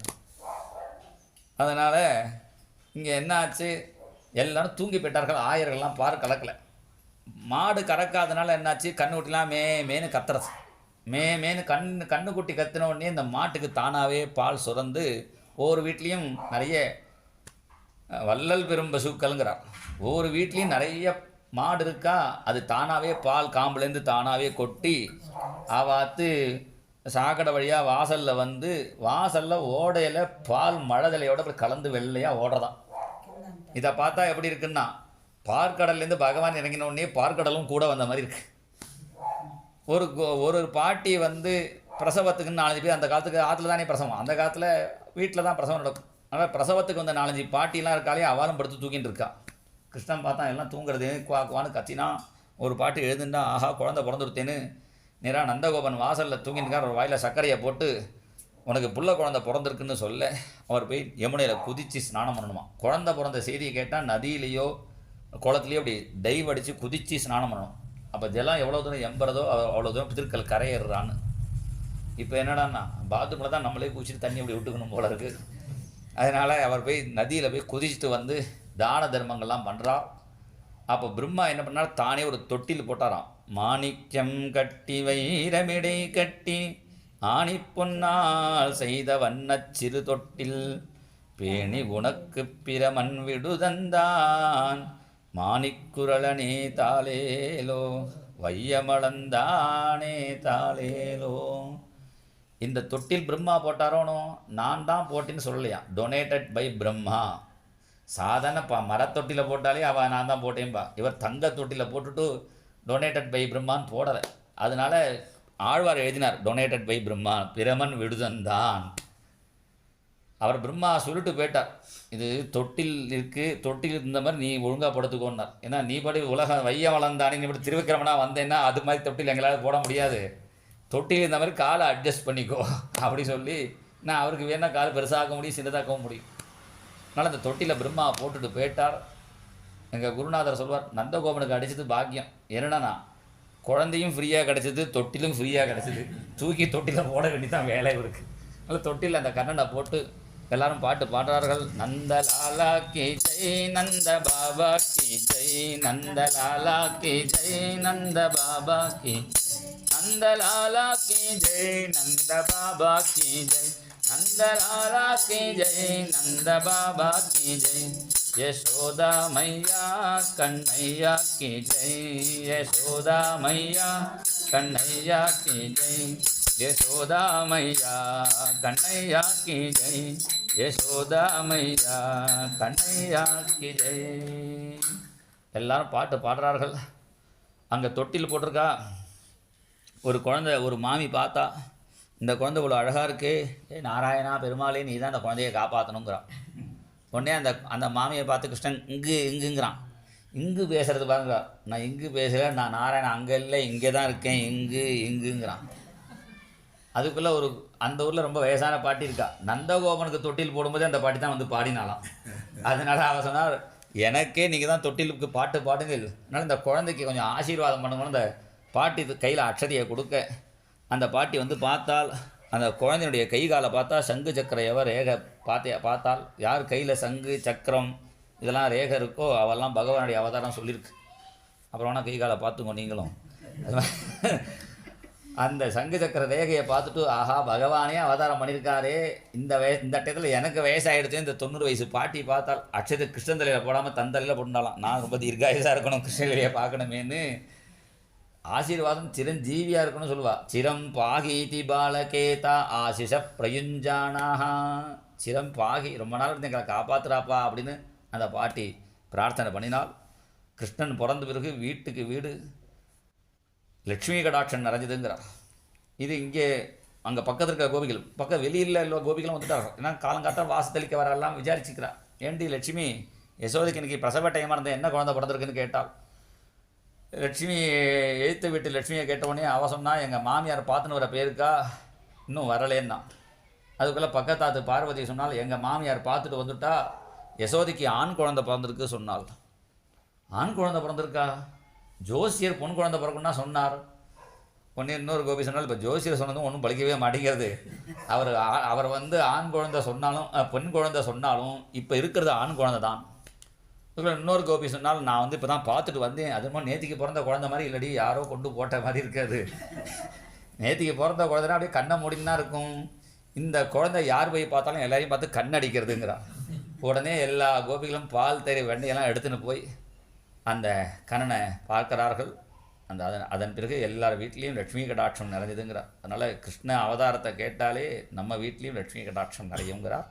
அதனால் இங்கே என்ன ஆச்சு, எல்லோரும் தூங்கி போயிட்டார்கள். ஆயர்கள்லாம் பார் கலக்கலை. மாடு கறக்காதனால என்னாச்சு, கண்ணுக்குட்டிலாம் மேனு கத்துறது. மேனு கண்ணுக்குட்டி கத்தின உடனே இந்த மாட்டுக்கு தானாகவே பால் சுரந்து ஒவ்வொரு வீட்லேயும் நிறைய வள்ளல் பெரும் பசுக்கள்ங்கிறார். ஒவ்வொரு வீட்லேயும் நிறைய மாடு இருக்கா, அது தானாகவே பால் காம்புலேருந்து தானாகவே கொட்டி ஆவாத்து சாக்கடை வழியாக வாசலில் வந்து வாசலில் ஓடையில் பால் மழதலையோட போய் கலந்து வெள்ளையாக ஓடுறதான். இதை பார்த்தா எப்படி இருக்குன்னா, பார்க்கடல்லேருந்து பகவான் இறங்கின உடனே பார்க்கடலும் கூட வந்த மாதிரி இருக்கு. ஒரு பாட்டி வந்து பிரசவத்துக்குன்னு 4 பேர், அந்த காலத்துக்கு ஆற்றுல தானே பிரசவம், அந்த காலத்தில் வீட்டில் தான் பிரசவம் நடக்கும். அதனால் பிரசவத்துக்கு வந்த 4 பாட்டிலாம் இருக்காலே அவாலும் படுத்து தூக்கின்னு இருக்கா. கிருஷ்ணன் பார்த்தா எல்லாம் தூங்குறது, குவான்னு கத்தினா. ஒரு பாட்டு எழுதுண்டா, ஆஹா குழந்தை பிறந்துருத்தேன்னு நேராக நந்தகோபன் வாசலில் தூங்கின்னுக்கார். ஒரு வாயில் சர்க்கரையை போட்டு உனக்கு புள்ள குழந்தை பிறந்திருக்குன்னு சொல்ல அவர் போய் யமுனையில் குதித்து ஸ்நானம் பண்ணணுமா. குழந்தை பிறந்த செய்தியை கேட்டால் நதியிலையோ குளத்துலையோ அப்படி டைவ் அடித்து குதித்து ஸ்நானம் பண்ணணும். அப்போ ஜலம் எவ்வளோ தூரம் எம்புறதோ அவ்வளோ தூரம் பிதிர்கள் கரையேறான்னு. இப்போ என்னடான்னா பாத்ரூமில் தான் நம்மளே குதிச்சுட்டு தண்ணி அப்படி விட்டுக்கணும் போல இருக்குது. அதனால் அவர் போய் நதியில் போய் குதிச்சுட்டு வந்து தான தர்மங்கள்லாம் பண்ணுறார். அப்போ பிரம்மா என்ன பண்ணார், தானே ஒரு தொட்டில் போட்டாராம். மாணிக்கம் கட்டி வைரமிடை கட்டி ஆணி பொன்னால் செய்த வண்ணச் சிறு தொட்டில் பேணி உனக்கு பிரமன் விடுதந்தான் மாணிக்குரலனே தாளேலோ வையமளந்தானே தாளேலோ. இந்த தொட்டில் பிரம்மா போட்டாரோனோ, நான் தான் போட்டின்னு சொல்லலையா. Donated by Brahma. சாதாரண மரத்தொட்டியில் போட்டாலே அவள் நான் தான் போட்டேன்பா. இவர் தங்க தொட்டியில் போட்டுட்டு டொனேட்டட் பை பிரம்மான்னு போடலை. அதனால ஆழ்வார் எழுதினார் டொனேட்டட் பை பிரம்மா பிரமன் விடுதந்தான். அவர் பிரம்மா சொல்லிட்டு போயிட்டார், இது தொட்டில் இருக்குது, தொட்டில் இந்த மாதிரி நீ ஒழுங்காக படுத்துக்கோன்னார். ஏன்னா நீ படி உலகம் வைய வளர்ந்தானே, நீ இப்படி திருவிக்கிரமனா வந்தேன்னா அது மாதிரி தொட்டில் எங்களால் போட முடியாது, தொட்டில் இந்த மாதிரி காலை அட்ஜஸ்ட் பண்ணிக்கோ அப்படி சொல்லி, நான் அவருக்கு வேணால் காலை பெருசாக்க முடியும் சின்னதாக்கவும் முடியும். அதனால் அந்த தொட்டியில் பிரம்மா போட்டுட்டு போயிட்டார். எங்கள் குருநாதர் சொல்வார், நந்தகோபனுக்கு அடித்தது பாக்கியம். என்னன்னா குழந்தையும் ஃப்ரீயாக கிடச்சிது, தொட்டிலும் ஃப்ரீயாக கிடச்சிது. தூக்கி தொட்டியில் போட வேண்டிதான் வேலை இருக்குது. அதனால் தொட்டில் அந்த கண்ணனை போட்டு எல்லாரும் பாட்டு பாடுறார்கள். நந்தலாலா கி ஜெய் நந்த பாபா கி ஜெய், நந்தலாலா கி ஜெய் நந்த பாபா கி, நந்தலாலா கி ஜெய் நந்த பாபா கி ஜெய், நந்தலாலா கி ஜெய் நந்த பாபா கி ஜெய். யசோதா மையா கண்ணையா கி ஜெய், யசோதா மையா கண்ணையா கி ஜெய், யசோதா மையா கண்ணையா கி ஜெய், யசோதா மையா கண்ணையா கி ஜெய். எல்லாரும் பாட்டு பாடுறார்கள். அங்கே தொட்டில் போட்டிருக்கா. ஒரு குழந்தை, ஒரு மாமி பார்த்தா, இந்த குழந்தை இவ்வளோ அழகாக இருக்கு, நாராயணா பெருமாளே நீ தான் அந்த குழந்தையை காப்பாற்றணுங்கிறான். உடனே அந்த மாமியை பார்த்து கிருஷ்ணன் இங்குங்கிறான். இங்கு பேசுகிறது பாருங்க, நான் இங்கு பேசுகிறேன், நான் நாராயணன் அங்கே இல்லை இங்கே தான் இருக்கேன், இங்குங்கிறான். அதுக்குள்ளே அந்த ஊரில் ரொம்ப வயசான பாட்டி இருக்கா. நந்தகோபனுக்கு தொட்டில் போடும்போது அந்த பாட்டி தான் வந்து பாடினாலாம். அதனால் அவன் சொன்னார், எனக்கே நீங்கள் தான் தொட்டிலுக்கு பாட்டு பாடுங்கள், அதனால் இந்த குழந்தைக்கு கொஞ்சம் ஆசீர்வாதம் பண்ணணும்னு அந்த பாட்டி கையில் அக்ஷதையை கொடுக்க, அந்த பாட்டி வந்து பார்த்தால் அந்த குழந்தையுடைய கை காலை பார்த்தா சங்கு சக்கரம் எவர் ரேகை பார்த்தால் யார் கையில் சங்கு சக்கரம் இதெல்லாம் ரேகை இருக்கோ அவெல்லாம் பகவானுடைய அவதாரம் சொல்லியிருக்கு. அப்புறம் வேணால் கை காலை பார்த்துக்கோ நீங்களும். அந்த சங்கு சக்கர ரேகையை பார்த்துட்டு ஆஹா பகவானே அவதாரம் பண்ணியிருக்காரே, இந்த டயத்தில் எனக்கு வயசாகிடுச்சு. இந்த 90 வயசு பாட்டி பார்த்தால் அக்ஷதை கிருஷ்ணன் தலையில் போடாமல் தன் தலையில் போட்டுனாலாம். நான் ரொம்ப தீர்காயுசாக இருக்கணும், கிருஷ்ணகிரியை பார்க்கணுமேன்னு ஆசீர்வாதம் சிரஞ்சீவியாக இருக்கணும்னு சொல்லுவாள். சிரம் பாகீதி பாலகேதா ஆசிஷ பிரயுஞ்சானாக. சிரம் பாகி, ரொம்ப நாள் இருந்து எங்களை காப்பாற்றுறாப்பா அப்படின்னு அந்த பாட்டி பிரார்த்தனை பண்ணினால், கிருஷ்ணன் பிறந்த பிறகு வீட்டுக்கு வீடு லட்சுமி கடாட்சன் நிறைஞ்சதுங்கிறார். இது இங்கே அங்கே பக்கத்தில் இருக்கிற கோபிகள், பக்கம் வெளியில் இல்லை கோபிகளும் வந்துட்டாங்க. ஏன்னா காலங்காட்டால் வாசத்தளிக்க வரலாம் விசாரிச்சுக்கிறார். ஏண்டி லட்சுமி, யசோதைக்கு இன்றைக்கி பிரசவ டைமாக இருந்தால் என்ன குழந்தை பிறந்திருக்குன்னு கேட்டால், லட்சுமி எழுத்து வீட்டு லட்சுமியை கேட்டவுடனே அவ சொன்னால், எங்கள் மாமியார் பார்த்துன்னு வர பேருக்கா இன்னும் வரலேன்னா. அதுக்குள்ளே பக்கத்தாத்து பார்வதி சொன்னால், எங்கள் மாமியார் பார்த்துட்டு வந்துட்டா யசோதைக்கு ஆண் குழந்தை பிறந்திருக்கு சொன்னால். ஆண் குழந்தை பிறந்திருக்கா, ஜோசியர் பொன் குழந்தை பிறக்குன்னா சொன்னார். ஒன்று இன்னொரு கோபி சொன்னால், இப்போ ஜோசியர் சொன்னதும் ஒன்றும் பலிக்கவே மாட்டேங்கிறது. அவர் வந்து ஆண் குழந்தை சொன்னாலும் பெண் குழந்தை சொன்னாலும் இப்போ இருக்கிறது ஆண் குழந்தை தான். இன்னொரு கோபி சொன்னால், நான் வந்து இப்போ தான் பார்த்துட்டு வந்தேன், அது மாதிரி நேற்றுக்கு பிறந்த குழந்தை மாதிரி இல்லடி, யாரோ கொண்டு போட்ட மாதிரி இருக்காது. நேற்றுக்கு பிறந்த குழந்தைனா அப்படியே கண்ணை மூடினா இருக்கும். இந்த குழந்தை யார் போய் பார்த்தாலும் எல்லாரையும் பார்த்து கண்ணடிக்கிறதுங்கிறான். உடனே எல்லா கோபிகளும் பால் தயிர் வெண்ணையெல்லாம் எடுத்துன்னு போய் அந்த கண்ணனை பார்க்கிறார்கள். அதன் பிறகு எல்லார் வீட்லேயும் லட்சுமி கடாட்சம் நிறைஞ்சதுங்கிறார். அதனால் கிருஷ்ண அவதாரத்தை கேட்டாலே நம்ம வீட்லேயும் லட்சுமி கடாட்சம் நிறையுங்கிறார்.